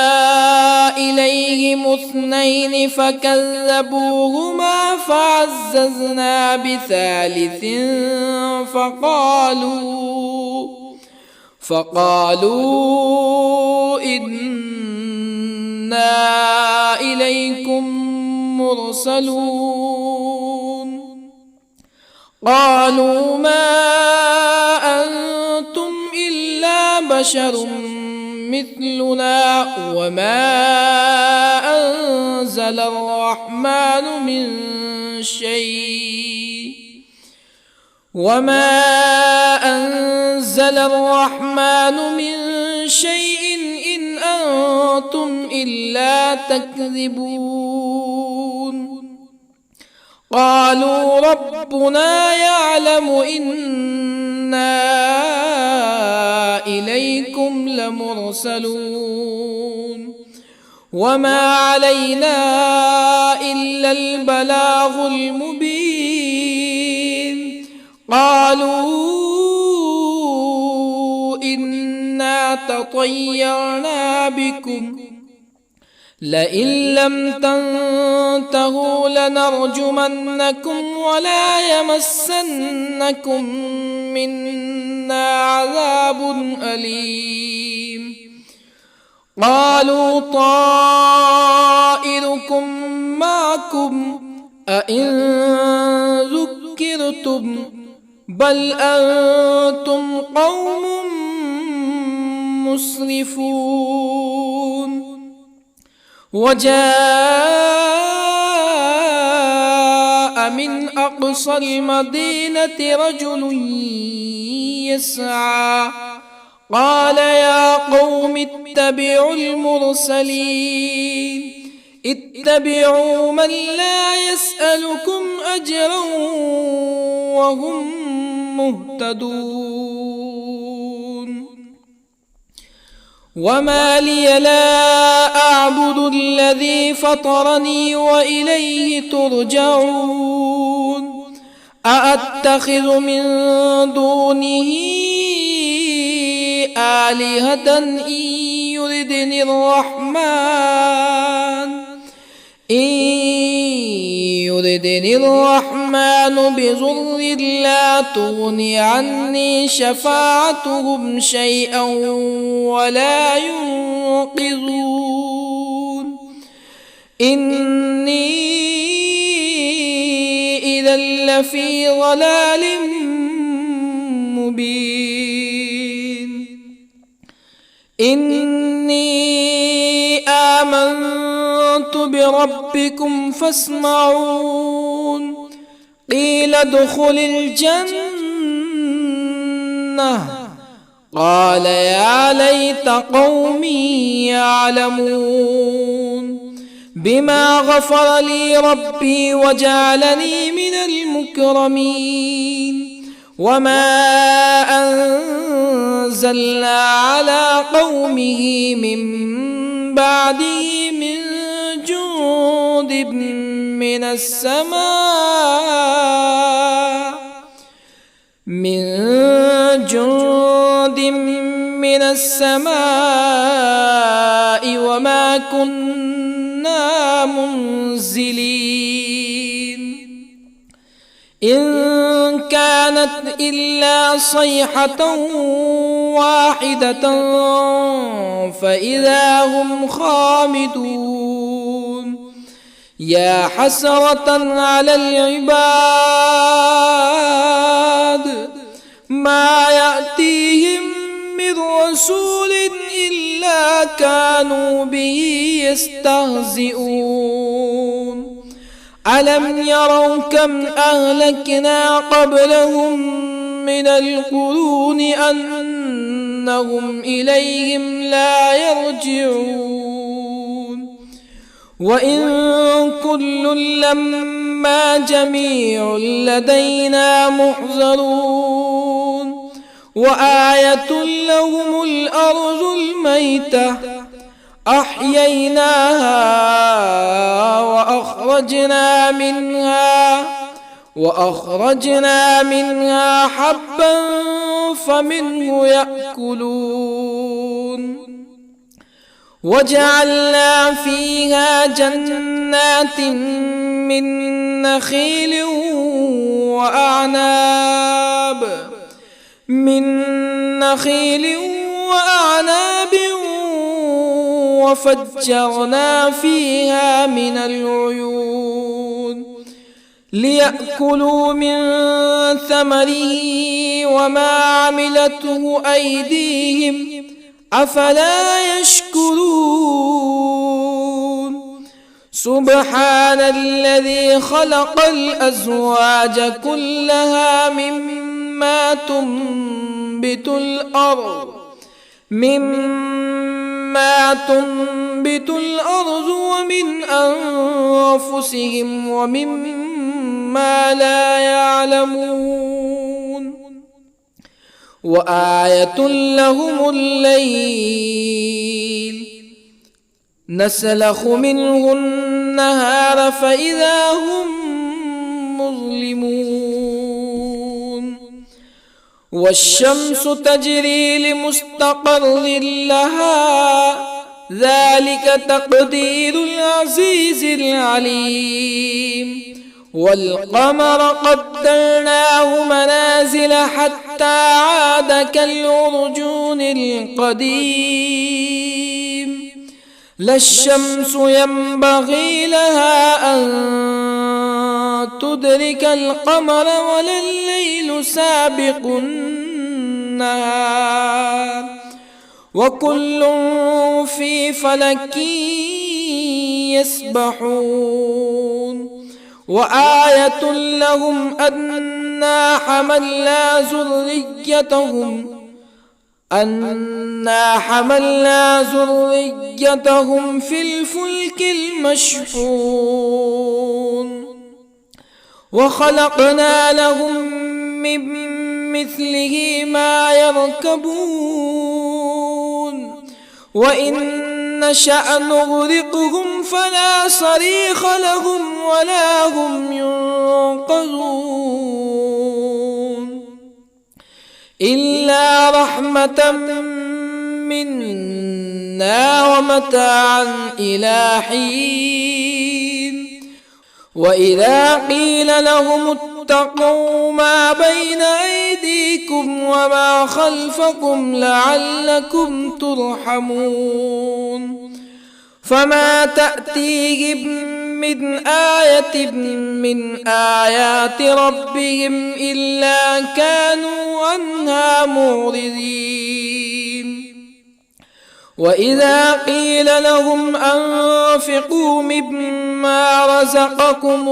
إليهم اثنين فكذبوهما فعززنا بثالث فقالوا إنا إليكم مرسلون قالوا ما أنتم إلا بشر مثلنا وما أنزل الرحمن من شيء إن أنتم إلا تكذبون قالوا ربنا يعلم إنا إليكم لمرسلون وما علينا إلا البلاغ المبين قالوا إنا تطيرنا بكم لئن لم تنتهوا لنرجمنكم ولا يمسنكم منا عذاب أليم قالوا طائركم معكم أئن ذكرتم بل أنتم قوم مسرفون وجاء من أقصى المدينة رجل يسعى قال يا قوم اتبعوا المرسلين اتبعوا من لا يسألكم أجرا وهم مهتدون وما لي لا أعبد الذي فطرني وإليه ترجعون أأتخذ من دونه آلهة إن يردني الرحمن بضر لا تغني عني شفاعتهم شيئا ولا ينقذون إني إذا لفي ضلال مبين إني آمنت بربكم فاسمعون قيل ادخل الجنة قال يا ليت قومي يعلمون بما غفر لي ربي وجعلني من المكرمين وما أنزلنا على قومه من بعده من جند من السماء وما كنا منزلين إن كانت إلا صيحة واحدة فإذا هم خامدون يا حسرة على العباد ما يأتيهم من رسول إلا كانوا به يستهزئون ألم يروا كم أهلكنا قبلهم من القرون أنهم إليهم لا يرجعون وإن كل لما جميع لدينا محضرون وآية لهم الأرض الميتة أحييناها وأخرجنا منها حبا فمنه يأكلون وجعلنا فيها جنات من نخيل وأعناب وفجرنا فيها من العيون ليأكلوا من ثمره وما عملته أيديهم أفلا يشكرون سبحان الذي خلق الأزواج كلها مما تنبت الأرض ومن أنفسهم ومما لا يعلمون وآية لهم الليل نسلخ منه النهار فإذا هم مظلمون والشمس تجري لمستقر لها ذلك تقدير العزيز العليم. والقمر قدرناه منازل حتى عاد كالعرجون القديم. لا الشمس ينبغي لها أن تدرك القمر ولا الليل سابق النهار وكل في فلك يسبحون. وآية لهم أنا حملنا ذريتهم في الفلك المشحون وخلقنا لهم من مثله ما يركبون وإن نشأ نغرقهم فلا صريخ لهم ولا هم ينقذون إلا رحمة منا ومتاعا إلى حين. وإذا قيل لهم اتقوا ما بين أيديكم وما خلفكم لعلكم ترحمون فما تأتيهم من آية من آيات ربهم إلا كانوا عنها معرضين. وإذا قيل لهم أنفقوا مما رزقكم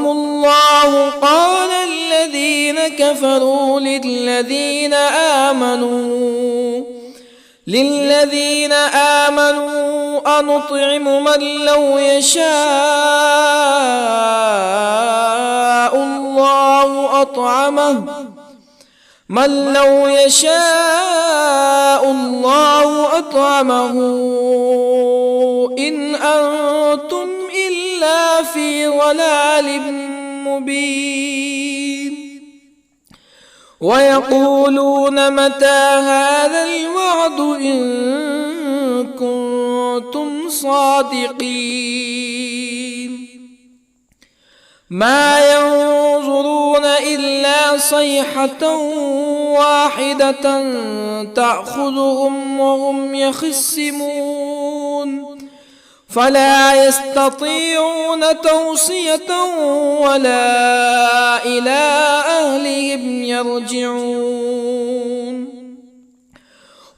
الله قال الذين كفروا للذين آمنوا أنطعم من لو يشاء الله أطعمه إن أنتم إلا في ضلال مبين. ويقولون متى هذا الوعد إن كنتم صادقين. ما ينظرون إلا صيحة واحدة تأخذهم وهم يخصمون فلا يستطيعون توصية ولا إلى أهلهم يرجعون.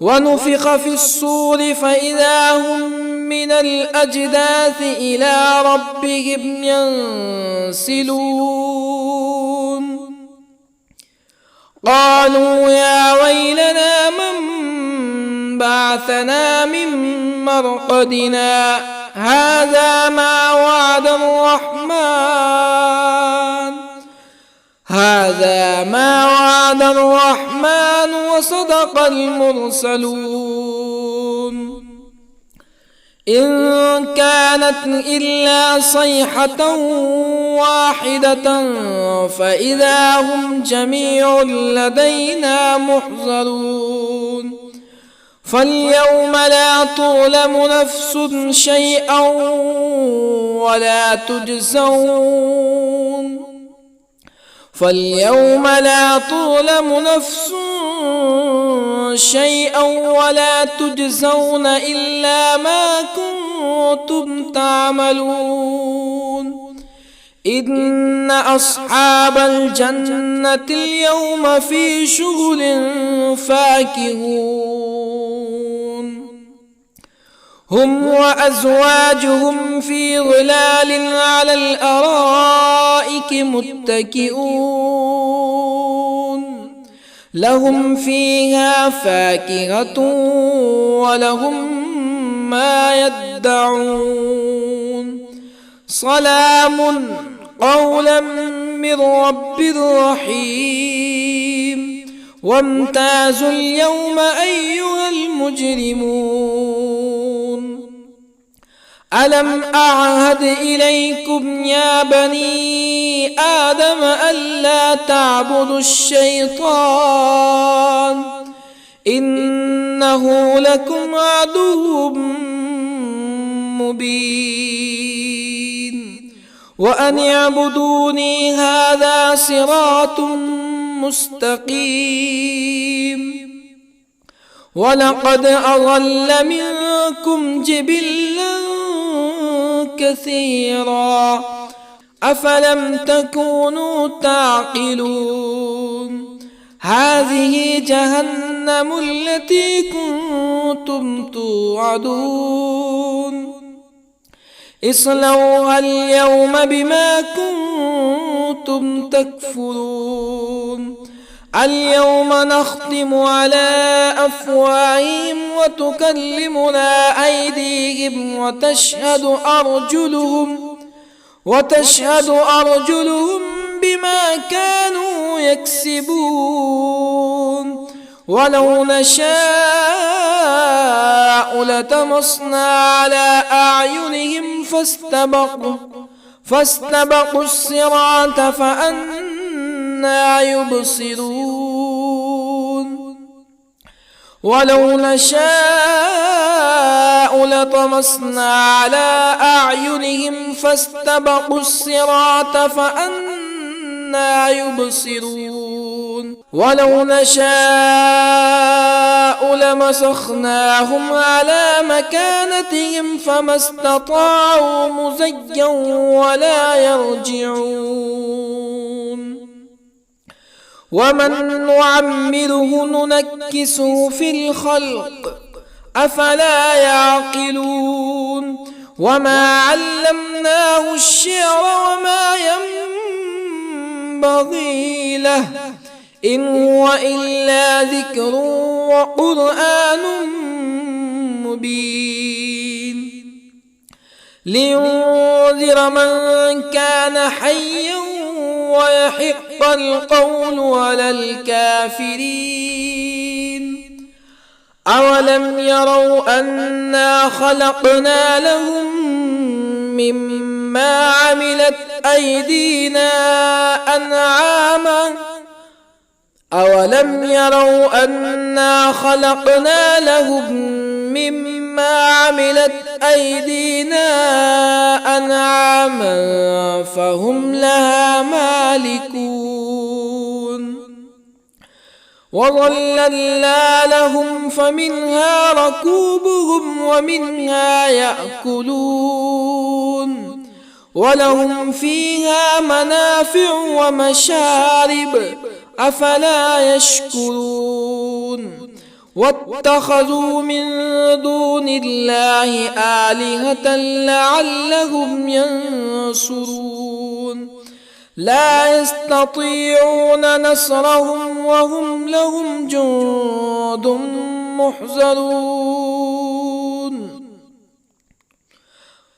ونفخ في الصور فإذا هم من الأجداث إلى ربهم ينسلون. قالوا يا ويلنا من بعثنا من مرقدنا هذا ما وعد الرحمن وصدق المرسلون. إن كانت إلا صيحة واحدة فإذا هم جميع لدينا محضرون. فاليوم لا تظلم نفس شيئا ولا تجزون إلا ما كنتم تعملون. إن أصحاب الجنة اليوم في شغل فاكهون هم وأزواجهم في ظلال على الأرائك متكئون لهم فيها فاكهة ولهم ما يدعون. سلام قولا من رب رحيم. وامتازوا اليوم أيها المجرمون. ألم أعهد إليكم يا بني آدم ألا تعبدوا الشيطان إنه لكم عدو مبين وأن اعبدوني هذا صراط مستقيم ولقد أضل منكم جبلا كثيرا أفلم تكونوا تعقلون هذه جهنم التي كنتم توعدون اصلوها اليوم بما كنتم تكفرون اليوم نختم على أفواههم وتكلمنا أيديهم وتشهد أرجلهم بما كانوا يكسبون ولو نشاء لطمسنا على أعينهم فاستبقوا الصراط فأنى يبصرون ولو نشاء لطمسنا على أعينهم فاستبقوا الصراط فأنى يبصرون ولو نشاء لمسخناهم على مكانتهم فما استطاعوا مزيا ولا يرجعون ومن نعمره ننكسه في الخلق أفلا يعقلون وما علمناه الشعر وما ينبغي له إن هو إلا ذكر وقرآن مبين لينذر من كان حيا ويحق القول على الكافرين أولم يروا أنا خلقنا لهم مما عملت أيدينا أنعاما أولم يروا أنا خلقنا لهم مما عملت أيدينا أنعاما فهم لها مالكون وظللنا لهم فمنها ركوبهم ومنها يأكلون ولهم فيها منافع ومشارب أفلا يشكرون واتخذوا من دون الله آلهة لعلهم ينصرون لا يستطيعون نصرهم وهم لهم جند محضرون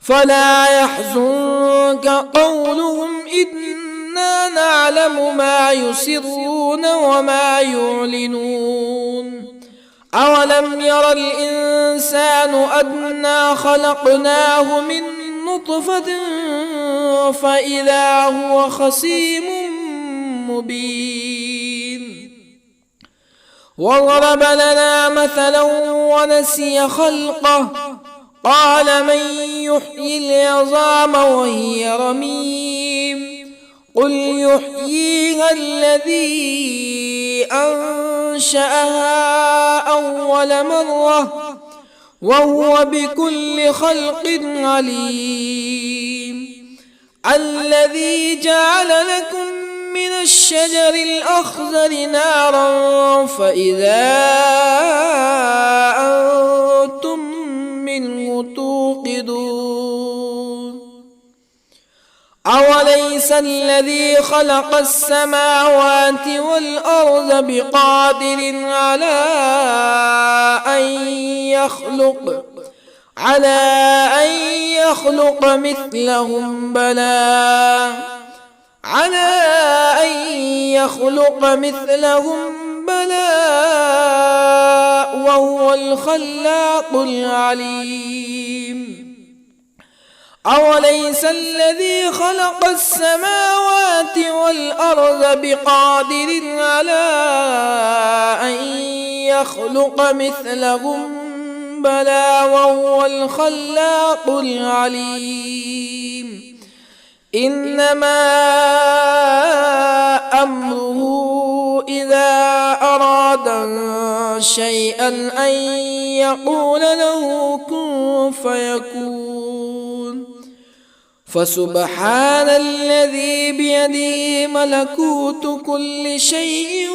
فلا يحزنك قولهم إنا نعلم ما يسرون وما يعلنون أولم ير الإنسان أنا خلقناه من نطفة فإذا هو خصيم مبين وضرب لنا مثلا ونسي خلقه قال من يحيي العظام وهي رميم قل يحييها الذي أنشأها أول مرة وهو بكل خلق عليم الذي جعل لكم من الشجر الأخضر نارا فإذا أنتم منه توقدون أوليس الذي خلق السماوات والأرض بقادر على أن يخلق مثلهم بلى وهو الخلاق العليم أوليس الذي خلق السماوات والأرض بقادر على أن يخلق مثلهم بلى وهو الخلاق العليم إنما أمره إذا أراد شيئا أن يقول له كن فيكون فسبحان الذي بيده ملكوت كل شيء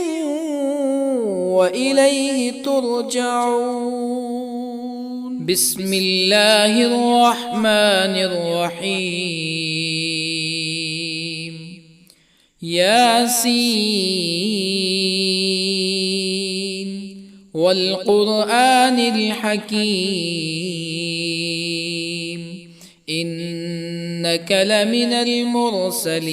وإليه ترجعون. بسم الله الرحمن الرحيم. ياسين والقرآن الحكيم إنك لمن المرسلين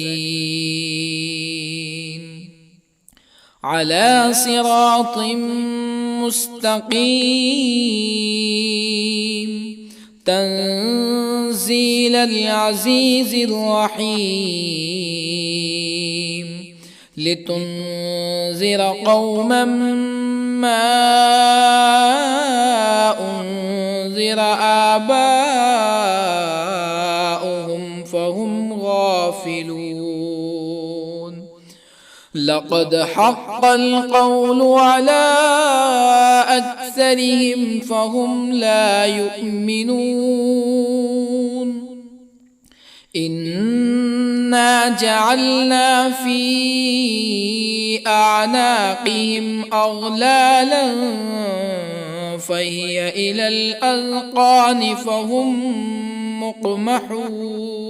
على صراط مستقيم تنزيل العزيز الرحيم لتنذر قوما ما أنذر آباؤهم فهم غافلون لقد حق القول على أكثرهم فهم لا يؤمنون إنا جعلنا في أعناقهم أغلالا فهي إلى الأذقان فهم مقمحون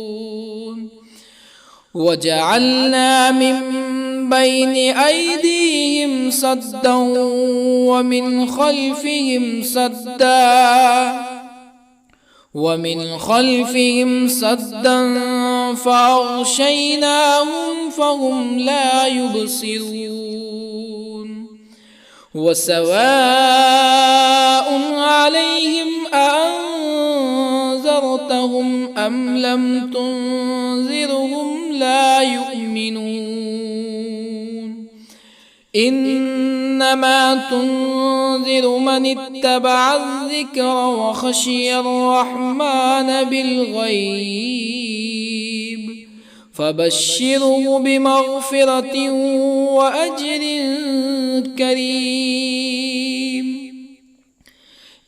وجعلنا من بين أيديهم سدا ومن خلفهم سدا فأغشيناهم فهم لا يبصرون وسواء عليهم أأنذرتهم أم لم تنذرهم لا يؤمنون إنما تنذر من اتبع الذكر وخشي الرحمن بالغيب فبشره بمغفرة وأجر كريم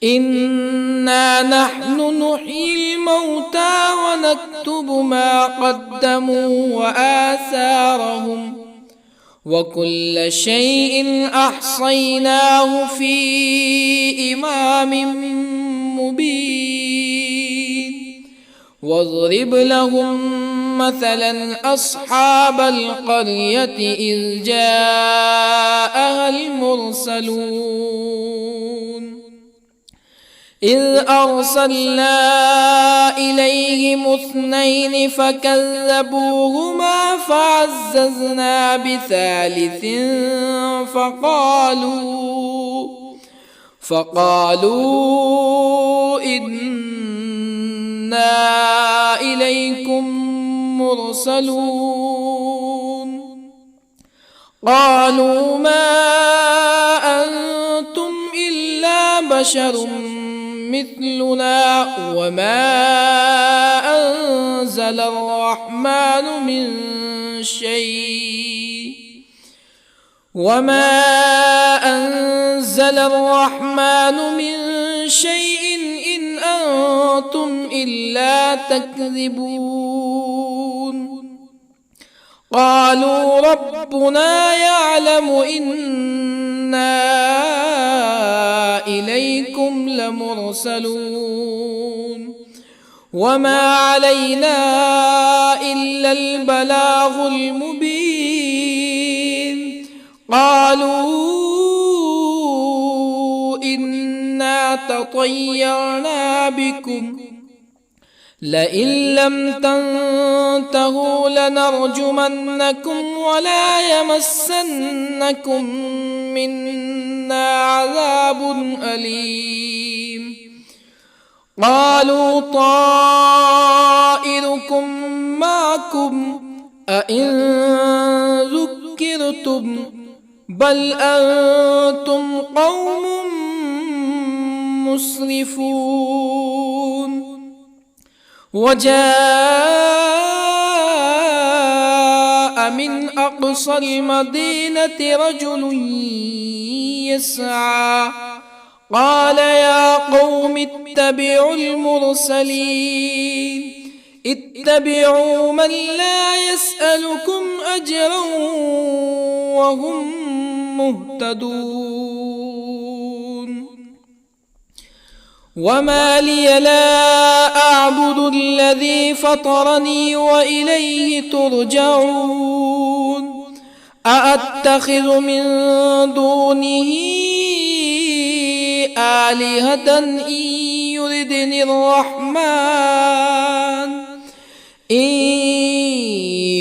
إنا نحن نحيي الموتى ونكتب ما قدموا وآثارهم وكل شيء أحصيناه في إمام مبين واضرب لهم مثلا أصحاب القرية إذ جاءها المرسلون إذ أرسلنا إليهم اثنين فكذبوهما فعززنا بثالث فقالوا إنا إليكم مرسلون قالوا ما أنتم إلا بشر مثلنا وما أنزل الرحمن من شيء إن أنتم إلا تكذبون قالوا ربنا يعلم إنا إليكم لمرسلون وما علينا إلا البلاغ المبين قالوا إنا تطيرنا بكم لئن لم تنتهوا لنرجمنكم ولا يمسنكم منا عذاب أليم قالوا أئن ذكرتم بل أنتم قوم مسرفون. وجاء من أقصى المدينة رجل يسعى قال يا قوم اتبعوا المرسلين اتبعوا من لا يسألكم أجرا وهم مهتدون. وما لي لا أعبد الذي فطرني وإليه ترجعون. أأتخذ من دونه آلهة إن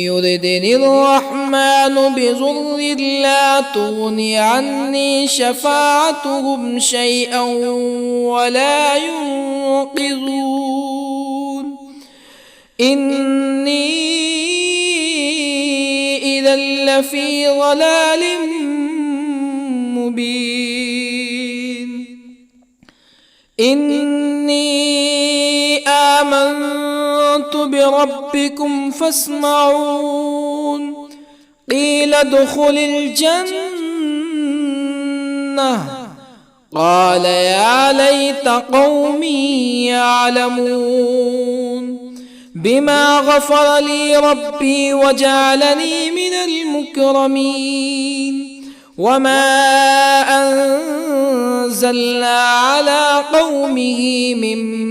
يردني الرحمن بضر لا تغني عني شفاعتهم شيئا ولا ينقذون. إني إذا لفي ضلال مبين. إني آمنت بربكم فاسمعون. قيل ادخل الجنة قال يا ليت قومي يعلمون. بما غفر لي ربي وجعلني من المكرمين. وما أنزلنا على قومه من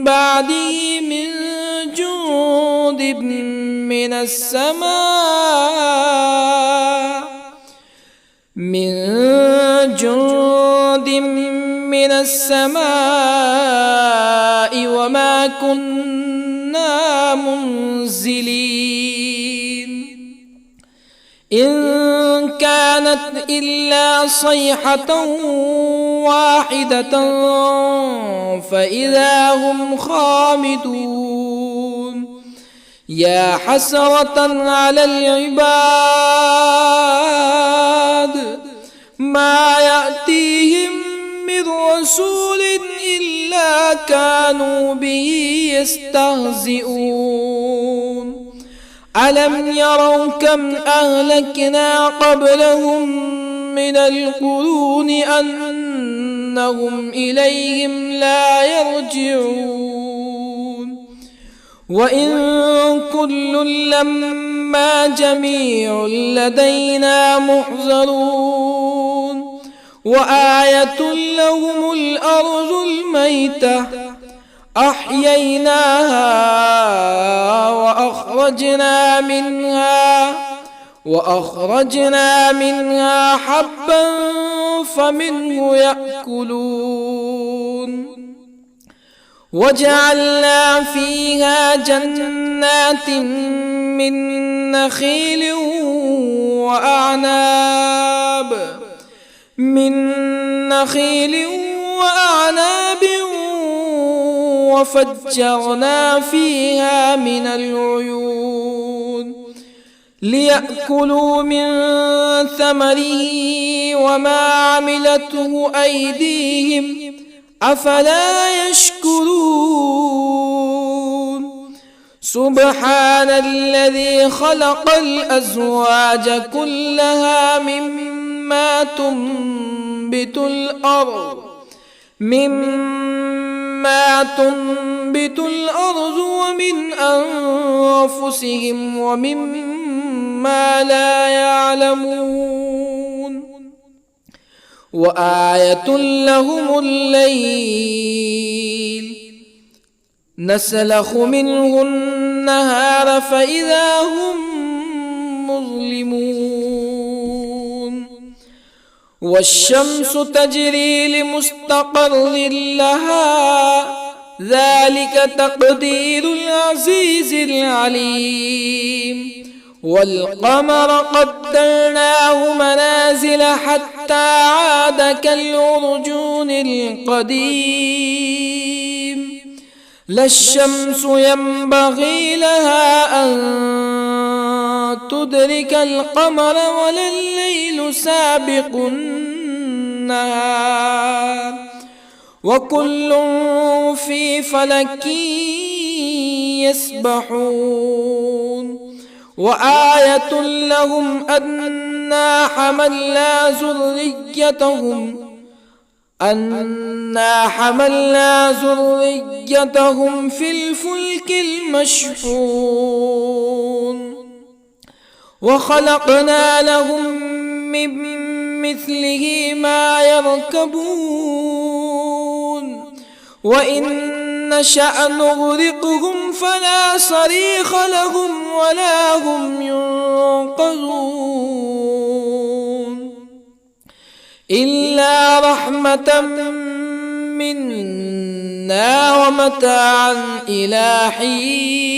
بعده من جند من السماء وما كنا منزلين. إن كانت إلا صيحة واحدة فإذا هم خامدون. يا حسرة على العباد ما يأتيهم من رسول إلا كانوا به يستهزئون. ألم يروا كم أهلكنا قبلهم من القرون أنهم إليهم لا يرجعون. وإن كل لما جميع لدينا محضرون. وآية لهم الأرض الميتة أحييناها وأخرجنا منها حبا فمنه يأكلون. وجعلنا فيها جنات من نخيل وأعناب وفجرنا فيها من العيون ليأكلوا من ثمره وما عملته أيديهم أفلا يشكرون. سبحان الذي خلق الأزواج كلها مما تنبت الأرض ومن أنفسهم ومما لا يعلمون. وآية لهم الليل نسلخ منه النهار فإذا هم مظلمون. والشمس تجري لمستقر لها ذلك تقدير العزيز العليم. والقمر قدرناه منازل حتى عاد كالعرجون القديم. لا الشمس ينبغي لها أن تدرك القمر ولا الليل سابق النهار وكل في فلك يسبحون وآية لهم أنا حملنا ذريتهم في الفلك المشحون وخلقنا لهم من مثله ما يركبون وإن نشأ نغرقهم فلا صريخ لهم ولا هم ينقذون إلا رحمة منا ومتاعا إلى حين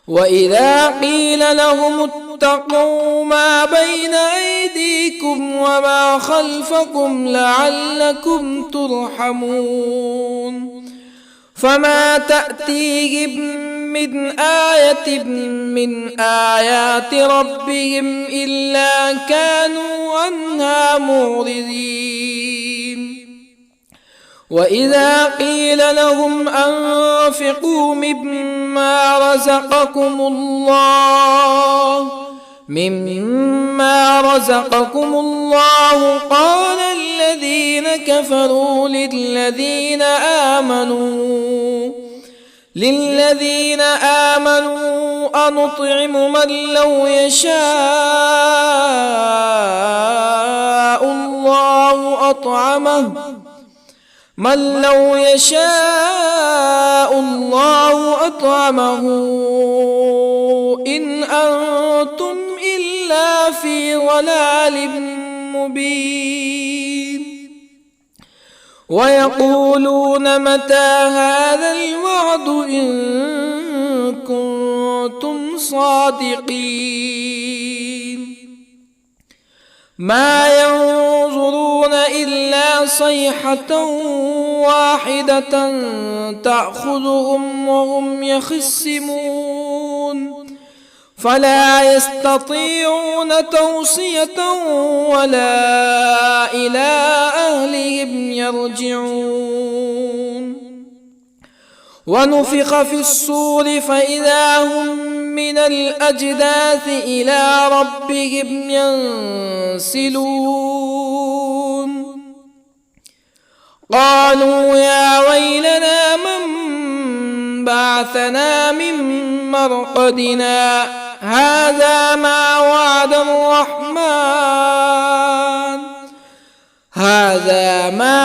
وإذا قيل لهم اتقوا ما بين أيديكم وما خلفكم لعلكم ترحمون فما تأتيهم من آية من آيات ربهم إلا كانوا عنها معرضين وإذا قيل لهم أنفقوا مما رزقكم الله قال الذين كفروا للذين آمنوا أنطعم من لو يشاء الله أطعمه إن أنتم إلا في ضلال مبين ويقولون متى هذا الوعد إن كنتم صادقين ما ينظرون إلا صيحة واحدة تأخذهم وهم يخصمون فلا يستطيعون توصية ولا إلى أهلهم يرجعون ونفخ في الصور فإذا هم من الأجداث إلى ربهم ينسلون قالوا يا ويلنا من بعثنا من مرقدنا هذا ما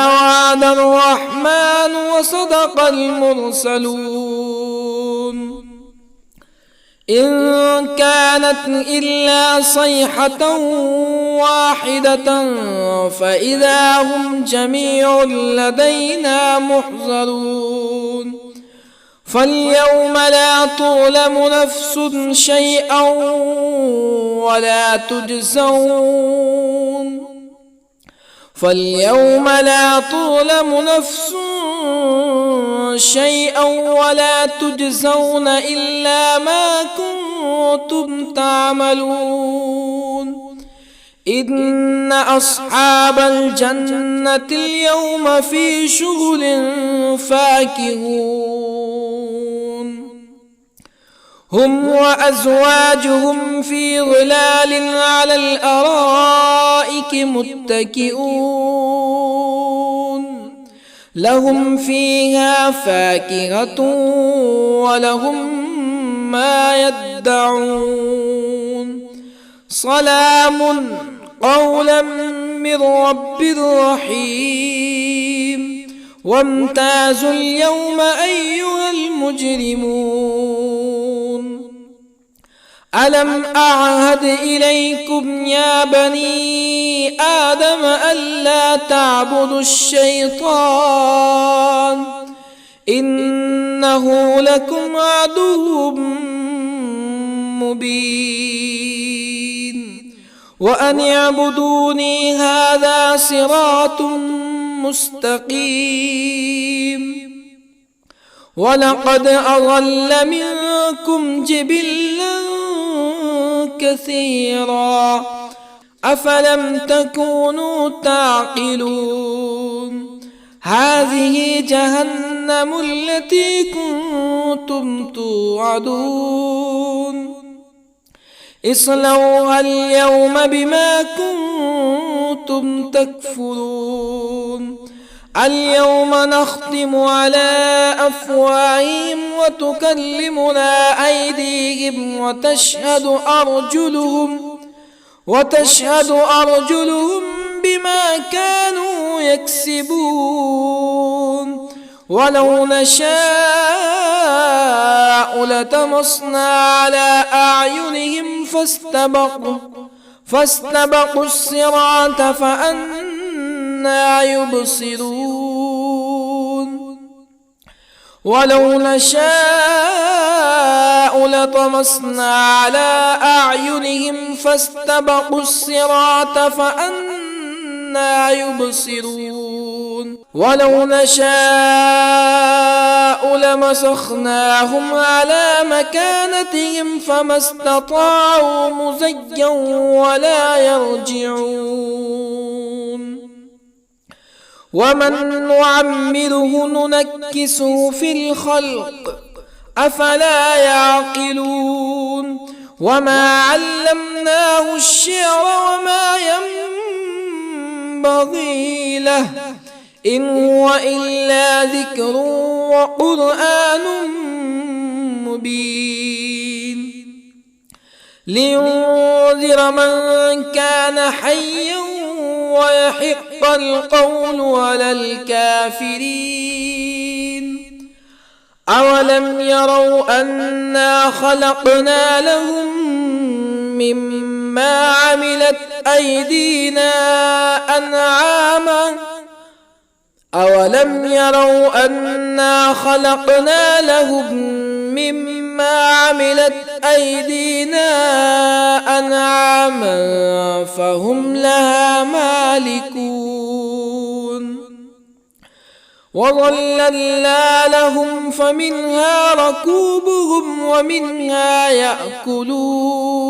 وعد الرحمن وصدق المرسلون إن كانت إلا صيحة واحدة فإذا هم جميع لدينا محضرون فاليوم لا تظلم نفس شيئا ولا تجزون إلا ما كنتم تعملون إن أصحاب الجنة اليوم في شغل فاكهون هم وأزواجهم في ظلال على الأرائك متكئون لهم فيها فاكهة ولهم ما يدعون سلام قولا من رب رحيم وامتازوا اليوم أيها المجرمون ألم أعهد إليكم يا بني آدم ألا تعبدوا الشيطان إنه لكم عدو مبين وأن اعبدوني هذا صراط مستقيم ولقد أضل منكم جبلا كثيرا أفلم تكونوا تعقلون هذه جهنم التي كنتم توعدون اصلوها اليوم بما كنتم تكفرون اليوم نختم على أفواههم وتكلمنا أيديهم وتشهد أرجلهم بما كانوا يكسبون ولو نشاء لطمسنا على أعينهم فاستبقوا الصراط فأنى يبصرون ولو نشاء لطمسنا على أعينهم فاستبقوا الصراط فأنى يبصرون ولو نشاء لمسخناهم على مكانتهم فما استطاعوا مزيا ولا يرجعون ومن نعمره ننكسه في الخلق أفلا يعقلون وما علمناه الشعر وما ينبغي له إن هو إلا ذكر وقرآن مبين لينذر من كان حيا ويحق القول على الكافرين أولم يروا أنا خلقنا لهم مما عملت أيدينا أنعاما أولم يروا أنا خلقنا لهم مما عملت أيدينا أنعاما فهم لها مالكون وظللنا لهم فمنها ركوبهم ومنها يأكلون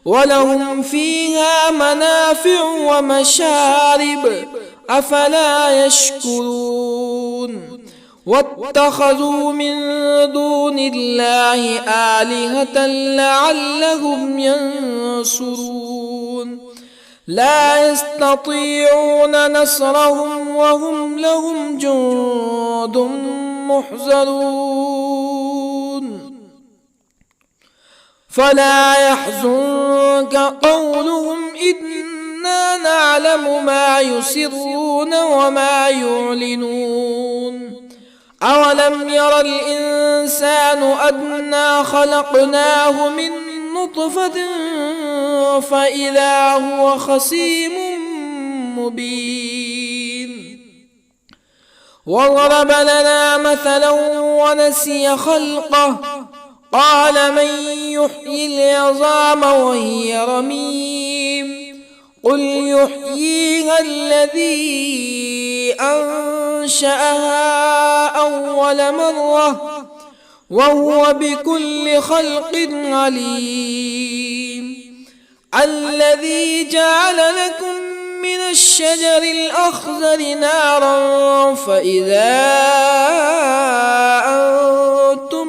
ولهم فيها منافع ومشارب أفلا يشكرون واتخذوا من دون الله آلهة لعلهم ينصرون لا يستطيعون نصرهم وهم لهم جند محضرون فلا يحزنك قولهم إنا نعلم ما يسرون وما يعلنون أولم ير الإنسان أنا خلقناه من نطفة فإذا هو خصيم مبين وضرب لنا مثلا ونسي خلقه قال من يحيي العظام وهي رميم قل يحييها الذي أنشأها أول مرة وهو بكل خلق عليم الذي جعل لكم من الشجر الأخضر نارا فإذا أنتم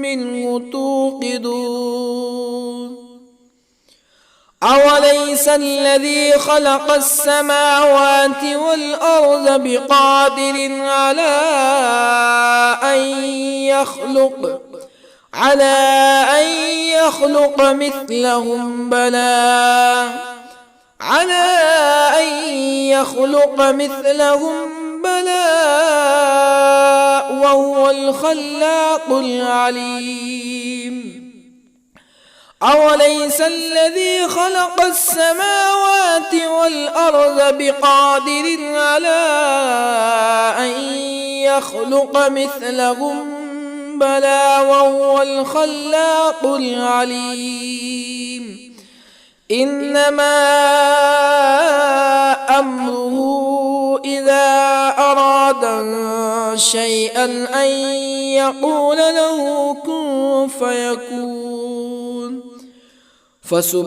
منه توقدون أوليس الذي خلق السماوات والأرض بقادر على أن يخلق مثلهم بلى وهو الخلاق العليم أوليس الذي خلق السماوات والأرض بقادر على أن يخلق مثلهم بلى وهو الخلاق العليم إنما أمره إذا أراد شيئا أن يقول له كن فيكون فسبحان